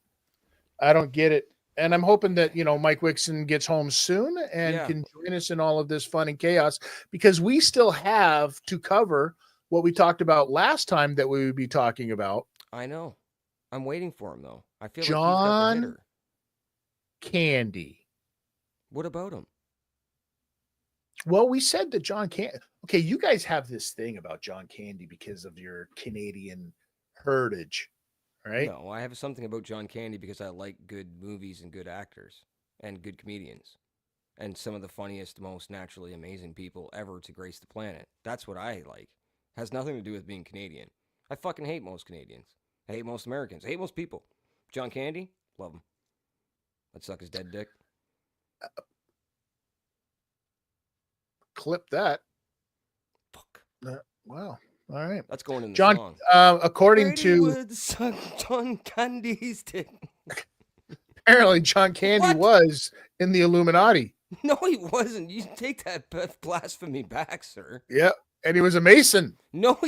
And I'm hoping that, Mike Wixon gets home soon and Yeah, can join us in all of this fun and chaos, because we still have to cover what we talked about last time that we would be talking about. I know. I'm waiting for him though. I feel like he's got the John hitter. Candy. What about him? Well, we said that John Candy. Okay, you guys have this thing about John Candy because of your Canadian heritage, right? No, I have something about John Candy because I like good movies and good actors and good comedians and some of the funniest, most naturally amazing people ever to grace the planet. That's what I like. Has nothing to do with being Canadian. I fucking hate most Canadians. I hate most Americans. I hate most people. John Candy, love him. I'd suck his dead dick. Clip that. Fuck. Wow. All right. That's going in the John, song. according Brady to would suck John Candy's dick. apparently John Candy What? was in the Illuminati. No, he wasn't. You take that blasphemy back, sir. Yeah, and he was a Mason. No,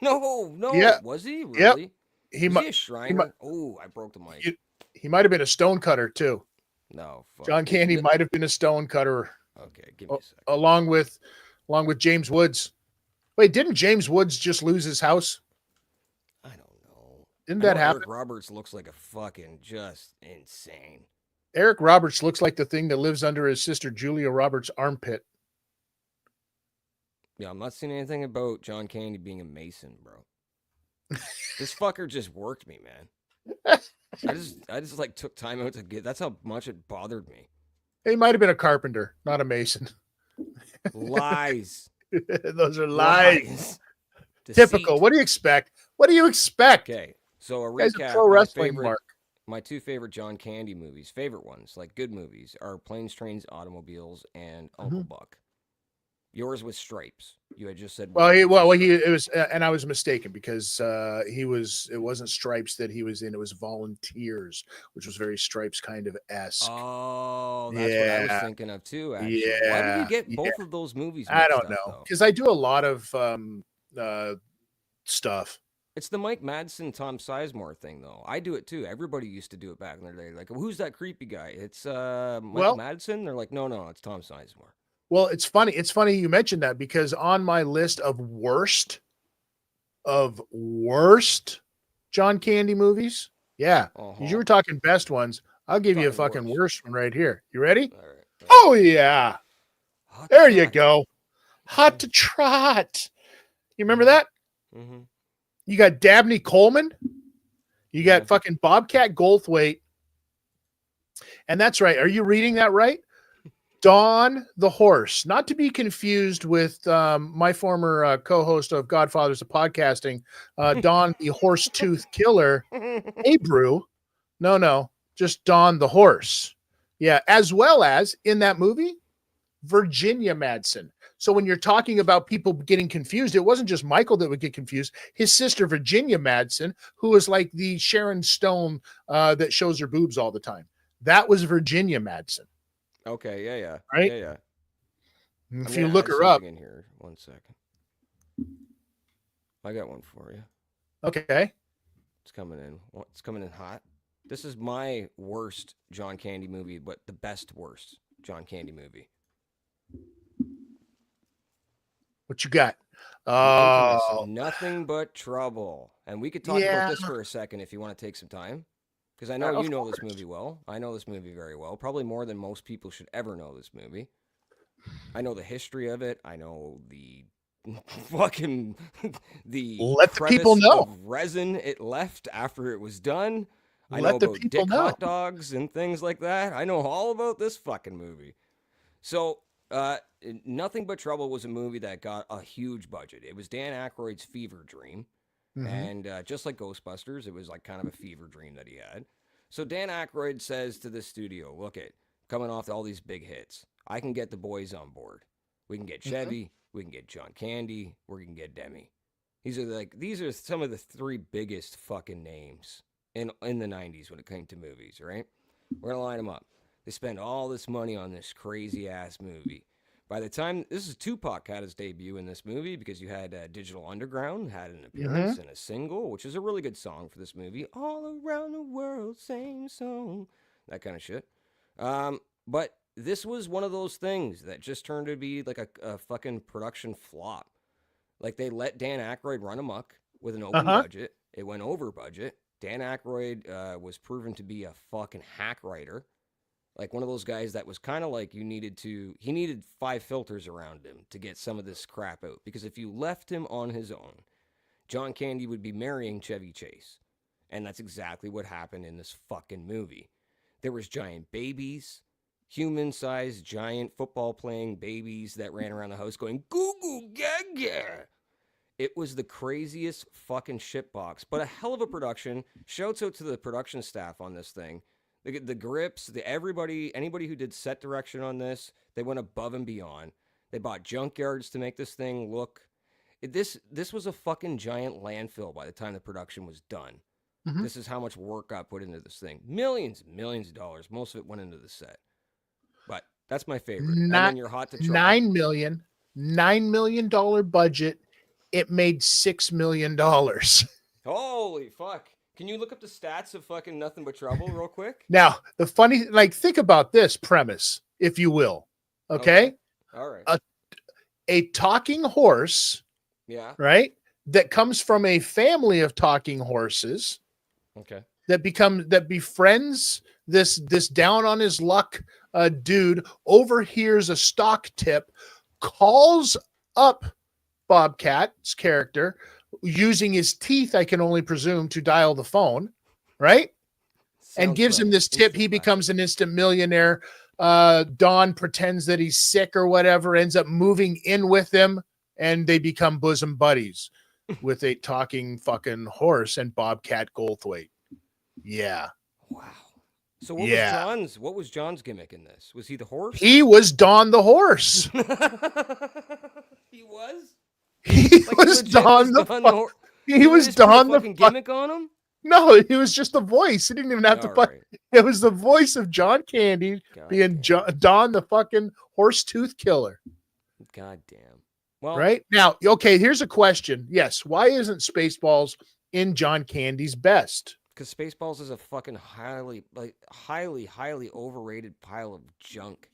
no. Yeah. Was he Yep. really? He Was might he a Shriner? Oh, I broke the mic. he might have been a stone cutter too. No, fuck. John Candy might have been a stone cutter Okay, give me a second. along with James Woods. Wait, didn't James Woods just lose his house? I don't know. Didn't I that know happen? Eric Roberts looks like a fucking just insane. Eric Roberts looks like the thing that lives under his sister Julia Roberts' armpit. Yeah, I'm not seeing anything about John Candy being a Mason, bro. This fucker just worked me, man. I just like took time out to get. That's how much it bothered me. He might have been a carpenter, not a mason. Lies. Those are lies. Deceit. Typical. What do you expect? What do you expect? Okay, so a Guy's a recap. pro wrestling mark. My two favorite John Candy movies, favorite ones, like good movies, are Planes, Trains, Automobiles, and Uncle Buck. Yours was Stripes. You had just said. It was, and I was mistaken because it wasn't Stripes that he was in. It was Volunteers, which was very Stripes kind of esque. Oh, that's what I was thinking of too. Actually, why do you get both of those movies? I don't know, because I do a lot of stuff. It's the Mike Madsen, Tom Sizemore thing, though. I do it too. Everybody used to do it back in the day. Like, who's that creepy guy? It's Mike Madsen. They're like, no, it's Tom Sizemore. Well, it's funny. It's funny you mentioned that because on my list of worst John Candy movies, you were talking best ones. I'll give you a fucking worst one right here. You ready? All right. Oh yeah, there you go. Hot to Trot. You remember that? Mm-hmm. You got Dabney Coleman. You got fucking Bobcat Goldthwait. And that's right. Are you reading that right? Don the Horse, not to be confused with my former co-host of Godfathers of Podcasting, Don the Horse Tooth Killer. Hey, Brew. No, just Don the Horse. Yeah, as well as in that movie, Virginia Madsen. So when you're talking about people getting confused, it wasn't just Michael that would get confused. His sister, Virginia Madsen, who is like the Sharon Stone that shows her boobs all the time. That was Virginia Madsen. Okay, yeah. Right? Yeah. If you look her up. In here, 1 second. I got one for you. Okay. It's coming in. It's coming in hot. This is my worst John Candy movie, but the best worst John Candy movie. What you got? Nothing But Trouble. And we could talk about this for a second if you want to take some time. Because I know you know this movie well. I know this movie very well. Probably more than most people should ever know this movie. I know the history of it. I know the fucking let the people know of resin it left after it was done. I let know the about people dick know. hot dogs and things like that. I know all about this fucking movie. So, Nothing But Trouble was a movie that got a huge budget. It was Dan Aykroyd's fever dream. And just like Ghostbusters, it was like kind of a fever dream that he had. So Dan Aykroyd says to the studio, look it, coming off all these big hits, I can get the boys on board. We can get Chevy, we can get John Candy, we can get Demi. These are some of the three biggest fucking names in the 90s when it came to movies, right? We're going to line them up. They spend all this money on this crazy ass movie. By the time this is Tupac had his debut in this movie because you had Digital Underground had an appearance in a single, which is a really good song for this movie. All around the world, same song, that kind of shit. But this was one of those things that just turned to be like a fucking production flop. Like they let Dan Aykroyd run amok with an open budget. It went over budget. Dan Aykroyd was proven to be a fucking hack writer. Like one of those guys that was kind of like he needed 5 filters around him to get some of this crap out. Because if you left him on his own, John Candy would be marrying Chevy Chase. And that's exactly what happened in this fucking movie. There was giant babies, human-sized giant football-playing babies that ran around the house going, goo goo gaga. It was the craziest fucking shitbox, but a hell of a production. Shouts out to the production staff on this thing. The grips, anybody who did set direction on this, they went above and beyond. They bought junkyards to make this thing look. This was a fucking giant landfill by the time the production was done. This is how much work got put into this thing. Millions and millions of dollars. Most of it went into the set. But that's my favorite. And then you're hot to try. $9 million budget. It made $6 million. Holy fuck. Can you look up the stats of fucking Nothing But Trouble real quick? Now, the funny, think about this premise, if you will. Okay? All right. A talking horse, Yeah. right? That comes from a family of talking horses. Okay. That befriends this down on his luck dude, overhears a stock tip, calls up Bobcat's character, using his teeth, I can only presume, to dial the phone, right? And gives him this tip. He becomes an instant millionaire. Don pretends that he's sick or whatever, ends up moving in with him, and they become bosom buddies with a talking fucking horse and Bobcat Goldthwait. Yeah. Wow. So what was John's gimmick in this? Was he the horse? He was Don the horse. He was? He was Don the horse. He was Don the gimmick on him? No, he was just the voice. He didn't even have to put. Right. It was the voice of John Candy being Don the fucking horse tooth killer. God damn. Well, right now, okay. Here's a question. Yes, why isn't Spaceballs in John Candy's best? Because Spaceballs is a fucking highly overrated pile of junk.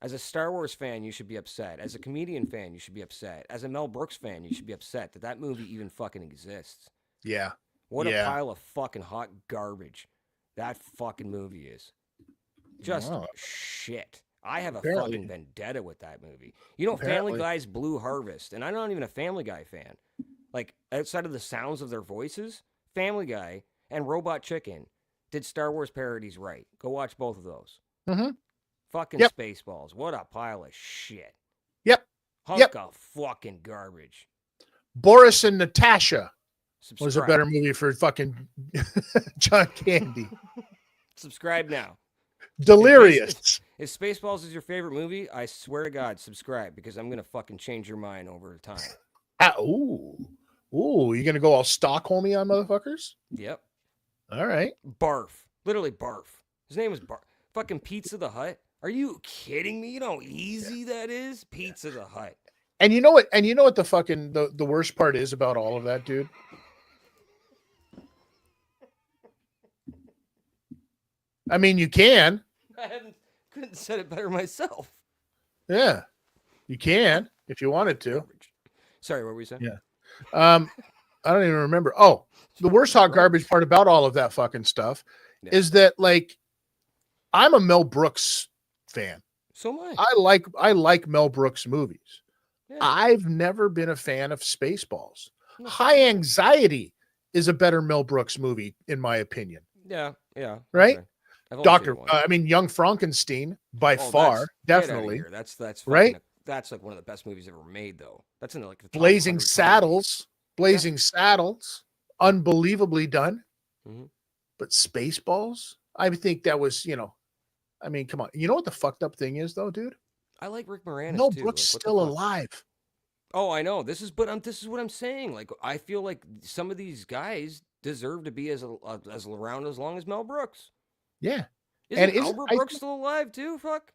As a Star Wars fan, you should be upset. As a comedian fan, you should be upset. As a Mel Brooks fan, you should be upset that movie even fucking exists. Yeah. What a pile of fucking hot garbage that fucking movie is. Just shit. I have a fucking vendetta with that movie. You know, Family Guy's Blue Harvest, and I'm not even a Family Guy fan. Like, outside of the sounds of their voices, Family Guy and Robot Chicken did Star Wars parodies right. Go watch both of those. Mm-hmm. Fucking Spaceballs. What a pile of shit. Yep. Hunk of fucking garbage. Boris and Natasha Subscribe. Was a better movie for fucking John Candy. Subscribe now. Delirious. If Spaceballs is your favorite movie, I swear to God, subscribe, because I'm going to fucking change your mind over time. Ooh, you going to go all Stockholmy on motherfuckers? Yep. All right. Barf. Literally barf. His name was Barf. Fucking Pizza the Hut. Are you kidding me? You know how easy that is? Pizza the Hut. And you know what? And you know what the fucking the worst part is about all of that, dude? I mean, you can. Couldn't have said it better myself. Yeah, you can if you wanted to. Sorry, what were you saying? Yeah. I don't even remember. Oh, the worst hot garbage part about all of that fucking stuff is that, like, I'm a Mel Brooks fan. So am I. I like Mel Brooks movies. Yeah. I've never been a fan of Spaceballs. No. High Anxiety is a better Mel Brooks movie, in my opinion. Yeah. Right? Okay. Young Frankenstein by far, definitely. That's right. That's like one of the best movies ever made, though. That's in like the top Blazing Saddles. Blazing Saddles, unbelievably done. Mm-hmm. But Spaceballs, I think that was, I mean, come on. You know what the fucked up thing is, though, dude? I like Rick Moranis Mel too. Brooks still alive. Oh, I know. This is what I'm saying. Like, I feel like some of these guys deserve to be as around as long as Mel Brooks. Yeah. Isn't Albert Brooks still alive too? Fuck.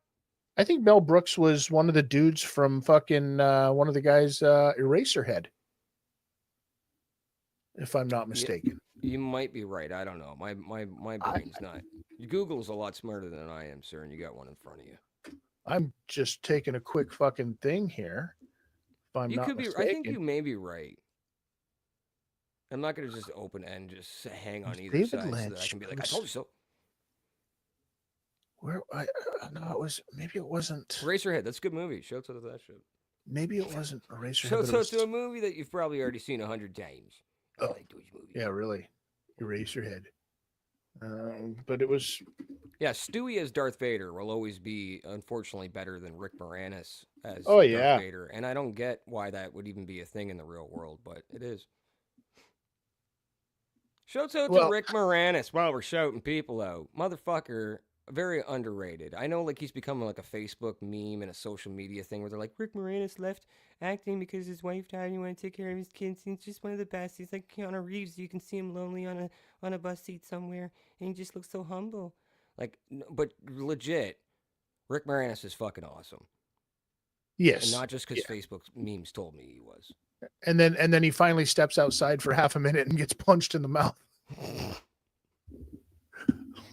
I think Mel Brooks was one of the dudes from fucking one of the guys Eraserhead, if I'm not mistaken. You might be right. I don't know. My brain's not. Google's a lot smarter than I am, sir, and you got one in front of you. I'm just taking a quick fucking thing here. If I'm You not could be. mistaken. I think you may be right. I'm not going to just open and just hang on either David side so that I Lynch can be like, I was- told you so. Where I no, it was maybe it wasn't. Eraserhead. That's a good movie. Shouts out to that shit. Maybe it wasn't Eraserhead. Shouts but it out was- to a movie that you've probably already seen 100 times. I Oh, like those movies. yeah, really, Eraserhead. But it was Yeah, Stewie as Darth Vader will always be, unfortunately, better than Rick Moranis as Oh, Darth yeah. Vader. And I don't get why that would even be a thing in the real world, but it is. Shouts out to Well- Rick Moranis. Wow, we're shouting people out. Motherfucker, very underrated. I know like he's becoming like a Facebook meme and a social media thing where they're like, Rick Moranis left acting because his wife died and he wanted to take care of his kids. He's just one of the best. He's like Keanu Reeves. You can see him lonely on a bus seat somewhere and he just looks so humble. Like, but legit, Rick Moranis is fucking awesome. yes, And not just because Facebook memes told me he was. and then he finally steps outside for half a minute and gets punched in the mouth.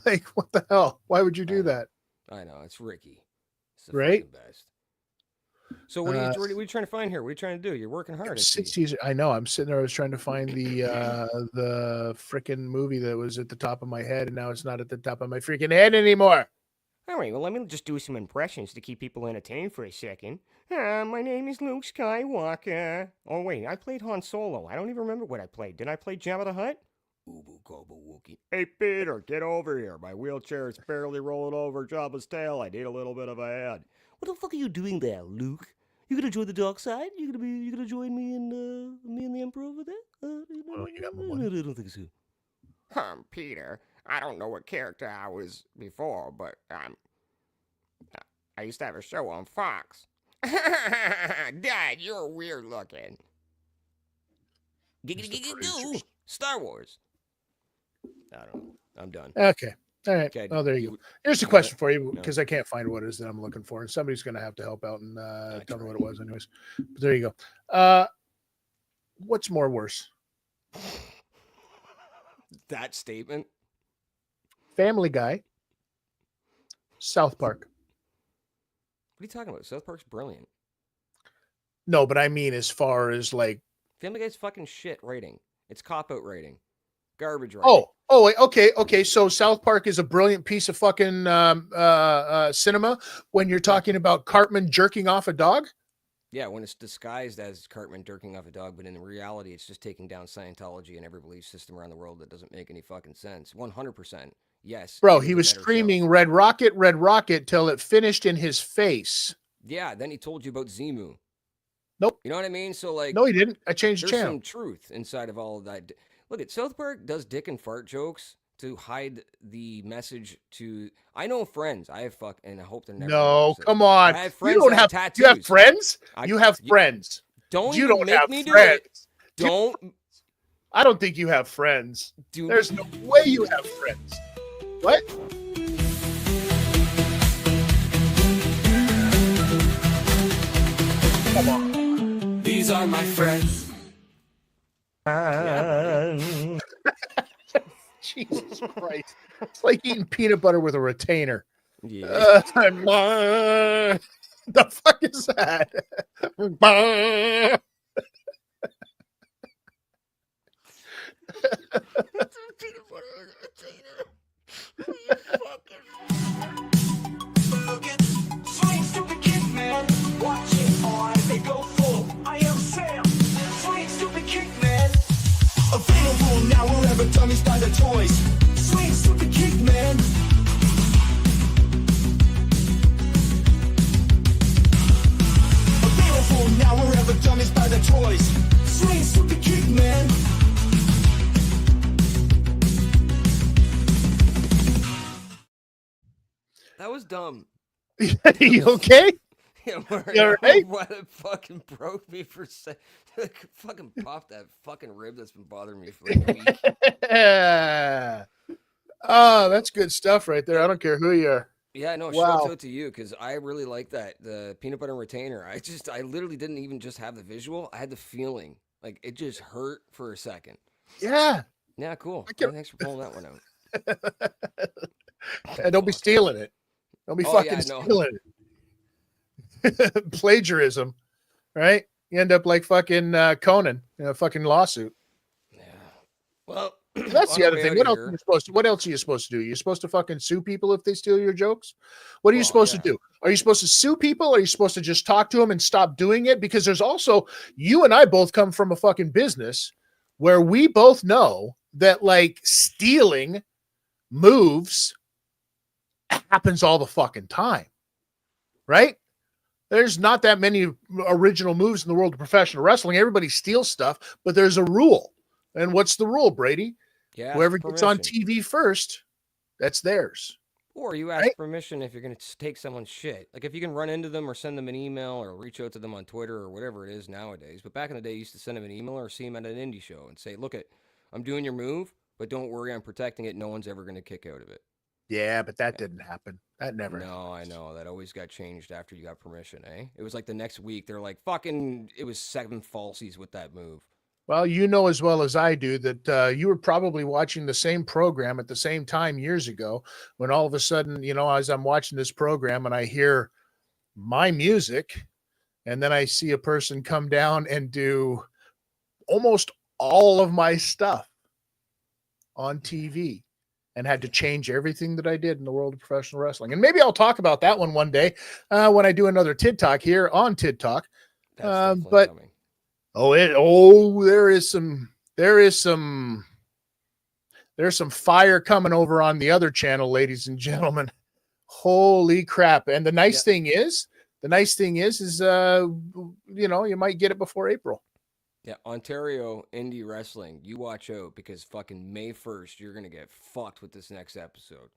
Like, what the hell? Why would you do that? I know, it's Ricky. It's the Right? fucking best. So what are you trying to find here? What are you trying to do? You're working hard. I see. 60s. I know. I'm sitting there. I was trying to find the freaking movie that was at the top of my head, and now it's not at the top of my freaking head anymore. All right, well, let me just do some impressions to keep people entertained for a second. My name is Luke Skywalker. Oh, wait, I played Han Solo. I don't even remember what I played. Did I play Jabba the Hutt? Ubu Gobu Wookie. Hey, Peter, get over here. My wheelchair is barely rolling over Jabba's tail. I need a little bit of a hand. What the fuck are you doing there, Luke? You gonna join the dark side? You gonna join me and the Emperor over there? Well, you got my money. I don't think so. Peter, I don't know what character I was before, but I used to have a show on Fox. Dad, you're weird looking. Giggity giggity goo. Star Wars. I don't know. I'm done. Okay. All right. Okay, Oh, there you go. Here's a question for you because I can't find what it is that I'm looking for, and somebody's going to have to help out and tell me what it was, anyways. But there you go. What's more worse, That statement. Family Guy, South Park? What are you talking about? South Park's brilliant. No, but I mean as far as like. Family Guy's fucking shit rating. It's cop-out rating. Garbage rating. Wait, okay. So South Park is a brilliant piece of fucking cinema when you're talking about Cartman jerking off a dog. Yeah, when it's disguised as Cartman jerking off a dog, but in reality, it's just taking down Scientology and every belief system around the world that doesn't make any fucking sense. 100%. Yes. Bro, it he a was better show. screaming Red Rocket till it finished in his face. Yeah, then he told you about Zemu. Nope. You know what I mean? So, like, No, he didn't. I changed the there's channel. some truth inside of all of that. Look, at South Park does dick and fart jokes to hide the message to. I know friends. I have and I hope they're never. No, gonna come listen. on. I have You friends don't that have tattoos. You have friends? You have you- friends. Don't You even don't make have me friends. do it. Don't I don't think you have friends. do. There's no way you have friends. What? Come on. These are my friends. Jesus Christ. It's like eating peanut butter with a retainer. Yeah. The fuck is that? Swing stupid kick, man. Watch it on. They go full. I am Sam. Swing stupid kick, man. Available now wherever dummies buy the toys. Swing stupid kick, man. Available now wherever dummies buy the toys. Swing stupid kick, man. That was dumb. You okay? Yeah, You all right? What it fucking broke me for like, fucking popped that fucking rib that's been bothering me for like a week. Oh, that's good stuff right there. I don't care who you are. Yeah, no, shouts Wow. out to you because I really like that. The peanut butter and retainer. I literally didn't even just have the visual. I had the feeling. Like it just hurt for a second. Yeah. Yeah, cool. I All can, right, thanks for pulling that one out. and don't be Fuck. stealing it. Don't be Oh fucking yeah, no. stealing it. Plagiarism, right? You end up like fucking Conan in a fucking lawsuit. Yeah. Well, That's on the our other way thing. out What of else are here. you supposed to? What else are you supposed to do? You're supposed to fucking sue people if they steal your jokes. What are you Well, supposed to yeah. do? Are you supposed to sue people? Or are you supposed to just talk to them and stop doing it? Because there's also you and I both come from a fucking business where we both know that like stealing moves happens all the fucking time, right? There's not that many original moves in the world of professional wrestling. Everybody steals stuff, but there's a rule. And what's the rule, Brady? You ask Whoever gets on permission. TV first, that's theirs, Or you ask right? permission if you're going to take someone's shit. Like if you can run into them or send them an email or reach out to them on Twitter or whatever it is nowadays. But back in the day, you used to send them an email or see them at an indie show and say, look, I'm doing your move, but don't worry, I'm protecting it. No one's ever going to kick out of it. Yeah, but that didn't happen. That never No, I happened. know. That always got changed after you got permission, eh? It was like the next week, they're like, fucking, it was 7 falsies with that move. Well, you know as well as I do that you were probably watching the same program at the same time years ago when all of a sudden, as I'm watching this program and I hear my music and then I see a person come down and do almost all of my stuff on TV and had to change everything that I did in the world of professional wrestling. And maybe I'll talk about that one day when I do another Tid Talk here on Tid Talk. That's definitely But coming. there's some fire coming over on the other channel, ladies and gentlemen. Holy crap. And the nice thing is, you might get it before April. Yeah, Ontario indie wrestling. You watch out because fucking May 1st, you're going to get fucked with this next episode.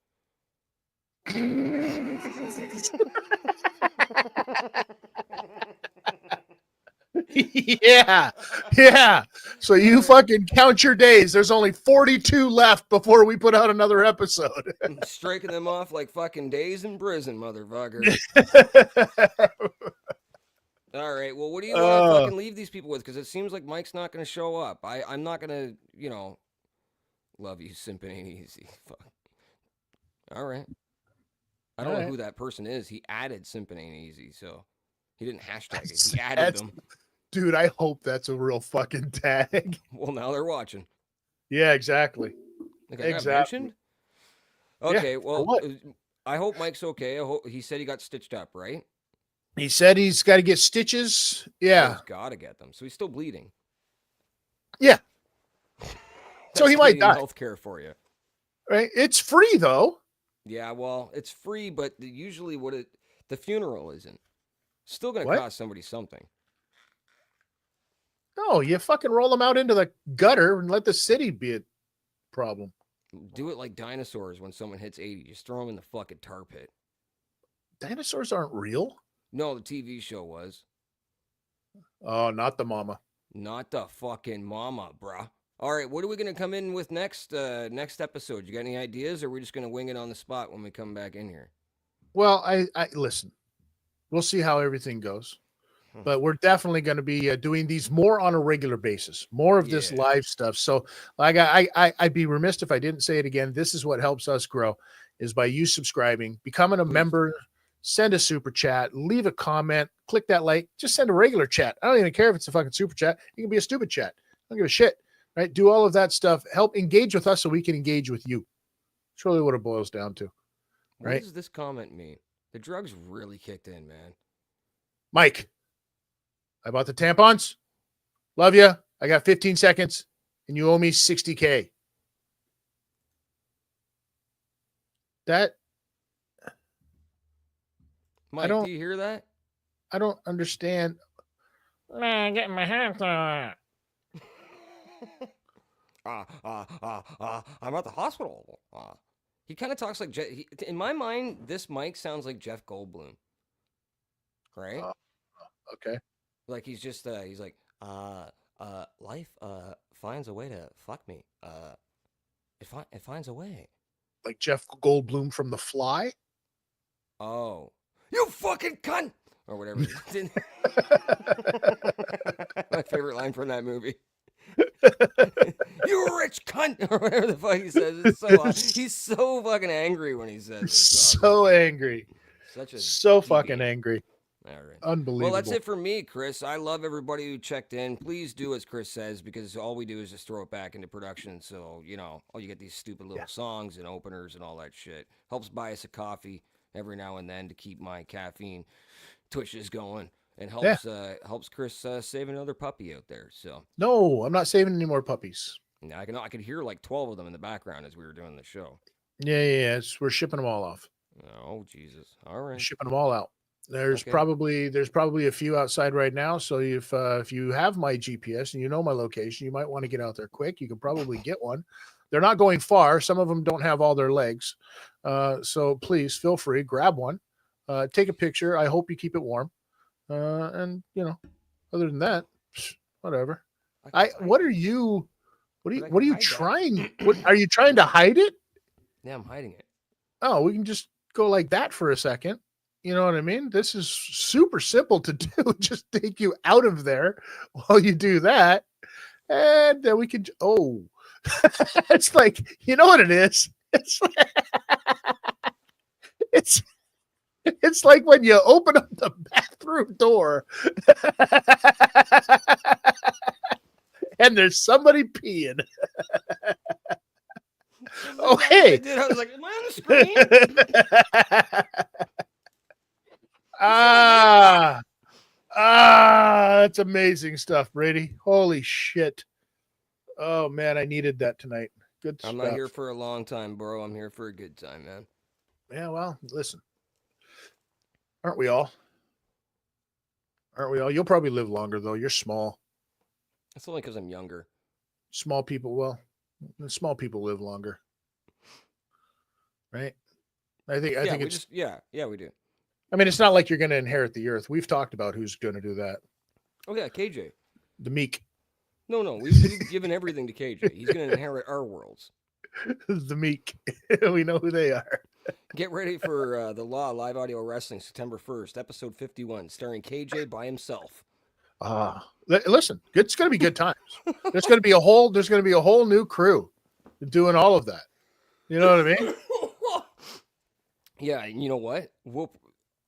Yeah. So you fucking count your days. There's only 42 left before we put out another episode. Striking them off like fucking days in prison, motherfucker. All right. Well, what do you want to fucking leave these people with? Because it seems like Mike's not going to show up. I'm not going to, love you, simping ain't easy. Fuck. All right. I don't know who that person is. He added simping ain't easy, so he didn't hashtag it. He added them. Dude, I hope that's a real fucking tag. Well, now they're watching. Yeah, exactly. Like I got mentioned? Okay, Yeah, well, I hope Mike's okay. I hope he said he got stitched up, right? He said he's got to get stitches. Oh, Yeah. he's got to get them. So he's still bleeding. Yeah. So he might die. Healthcare for you. Right? It's free though. Yeah, well, it's free, but usually the funeral isn't. Still going to What? cost somebody something. No, you fucking roll them out into the gutter and let the city be a problem. Do it like dinosaurs when someone hits 80. Just throw them in the fucking tar pit. Dinosaurs aren't real. No, the TV show was. Oh, not the mama. Not the fucking mama, bruh. All right, what are we going to come in with next episode? You got any ideas, or are we just going to wing it on the spot when we come back in here? Well, I listen. We'll see how everything goes. But we're definitely going to be doing these more on a regular basis, more of this live stuff. So like I'd be remiss if I didn't say it again. This is what helps us grow is by you subscribing, becoming a member, send a super chat, leave a comment, click that like, just send a regular chat. I don't even care if it's a fucking super chat. It can be a stupid chat. I don't give a shit, right? Do all of that stuff. Help engage with us so we can engage with you. It's really what it boils down to. Right? What does this comment mean? The drugs really kicked in, man. Mike, I bought the tampons. Love you. I got 15 seconds and you owe me $60K. That Mike, do you hear that? I don't understand. Man, getting my hands on I'm at the hospital. He kind of talks like in my mind, this Mike sounds like Jeff Goldblum. Right? Okay. Like he's just he's like, life finds a way to fuck me. It finds a way. Like Jeff Goldblum from The Fly? Oh, you fucking cunt, or whatever. My favorite line from that movie. You rich cunt, or whatever the fuck he says. It's so he's so fucking angry when he says it. So angry. Such a So deviant. fucking angry. All right. Unbelievable. Well, that's it for me, Chris. I love everybody who checked in. Please do as Chris says, because all we do is just throw it back into production. So, you get these stupid little songs and openers and all that shit. Helps buy us a coffee every now and then to keep my caffeine twitches going. And helps Chris save another puppy out there. So no, I'm not saving any more puppies. I could hear like 12 of them in the background as we were doing the show. Yeah. We're shipping them all off. Oh Jesus! All right, shipping them all out. There's probably a few outside right now. So if you have my GPS and you know my location, you might want to get out there quick. You can probably get one. They're not going far. Some of them don't have all their legs. So please feel free, grab one, take a picture. I hope you keep it warm. And other than that, whatever. What are you trying? What are you trying to hide it? Yeah, I'm hiding it. Oh, we can just go like that for a second. You know what I mean? This is super simple to do. Just take you out of there while you do that. And then we could, it's like, you know what it is? It's like when you open up the bathroom door and there's somebody peeing. Oh, hey. I was like, am I on the screen? That's amazing stuff, Brady. Holy shit. Oh, man, I needed that tonight. Good stuff. I'm not here for a long time, bro. I'm here for a good time, man. Yeah, well, listen. Aren't we all? You'll probably live longer, though. You're small. That's only because I'm younger. Small people live longer. Right? I think it's... we do. I mean, it's not like you're going to inherit the earth. We've talked about who's going to do that. Oh, yeah, KJ. The Meek. No, we've given everything to KJ. He's going to inherit our worlds. The Meek. We know who they are. Get ready for The Law Live Audio Wrestling, September 1st, episode 51, starring KJ by himself. Listen, it's going to be good times. There's going to be a whole new crew doing all of that. You know what I mean? Yeah, and you know what?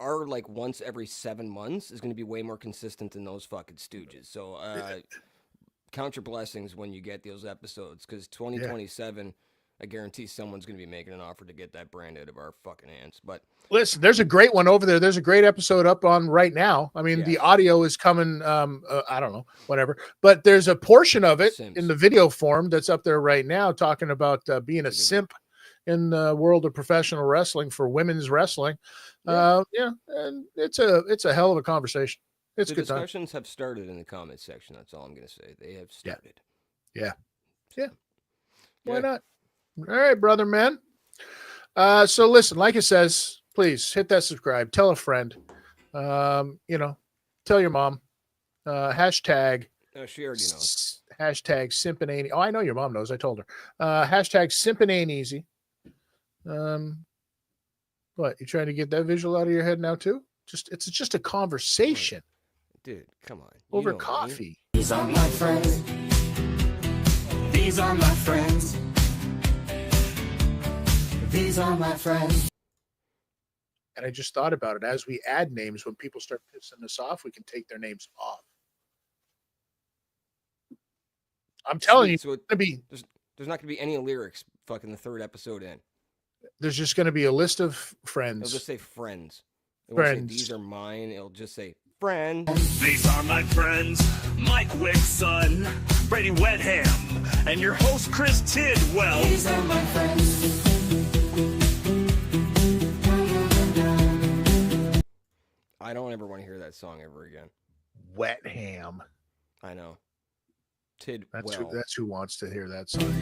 Our like once every 7 months is going to be way more consistent than those fucking stooges. So count your blessings when you get those episodes, because 2027, I guarantee someone's going to be making an offer to get that brand out of our fucking hands. But listen, there's a great one over there. There's a great episode up on right now. I mean, the audio is coming. I don't know, whatever. But there's a portion of it in the video form that's up there right now, talking about being a simp in the world of professional wrestling for women's wrestling. And it's a hell of a conversation. It's the good time. Discussions have started in the comments section. That's all I'm going to say. They have started. Yeah. Why not? All right, brother, man. So listen, like it says, please hit that subscribe. Tell a friend. Tell your mom. Hashtag. Oh, she already knows. Hashtag simpin' ain't. Oh, I know your mom knows. I told her. Hashtag simpin' ain't easy. What, you trying to get that visual out of your head now too? It's just a conversation. Dude, come on. Over coffee. These are my friends. These are my friends. These are my friends. And I just thought about it. As we add names, when people start pissing us off, we can take their names off. I'm telling you, so there's not going to be any lyrics fucking the third episode in. There's just going to be a list of friends. It'll just say friends. It won't say these are mine. It'll just say friends. These are my friends, Mike Wickson, Brady Wetham, and your host Chris Tidwell. These are my friends. I don't ever want to hear that song ever again. Wet ham. I know. Tidwell. That's who wants to hear that song.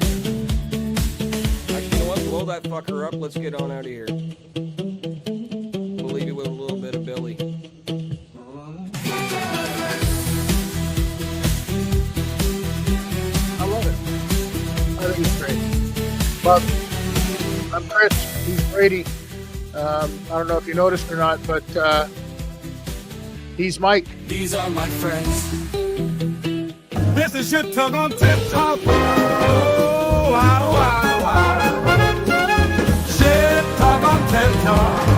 You know what? Blow that fucker up. Let's get on out of here. We'll leave you with a little bit of Billy. I love it. I think it's great. Well, I'm Chris. He's Brady. I don't know if you noticed or not, but he's Mike. These are my friends. This is Shit Talk on Tip Talk. Oh, wow, wow, wow. Shit Talk on Tip Talk.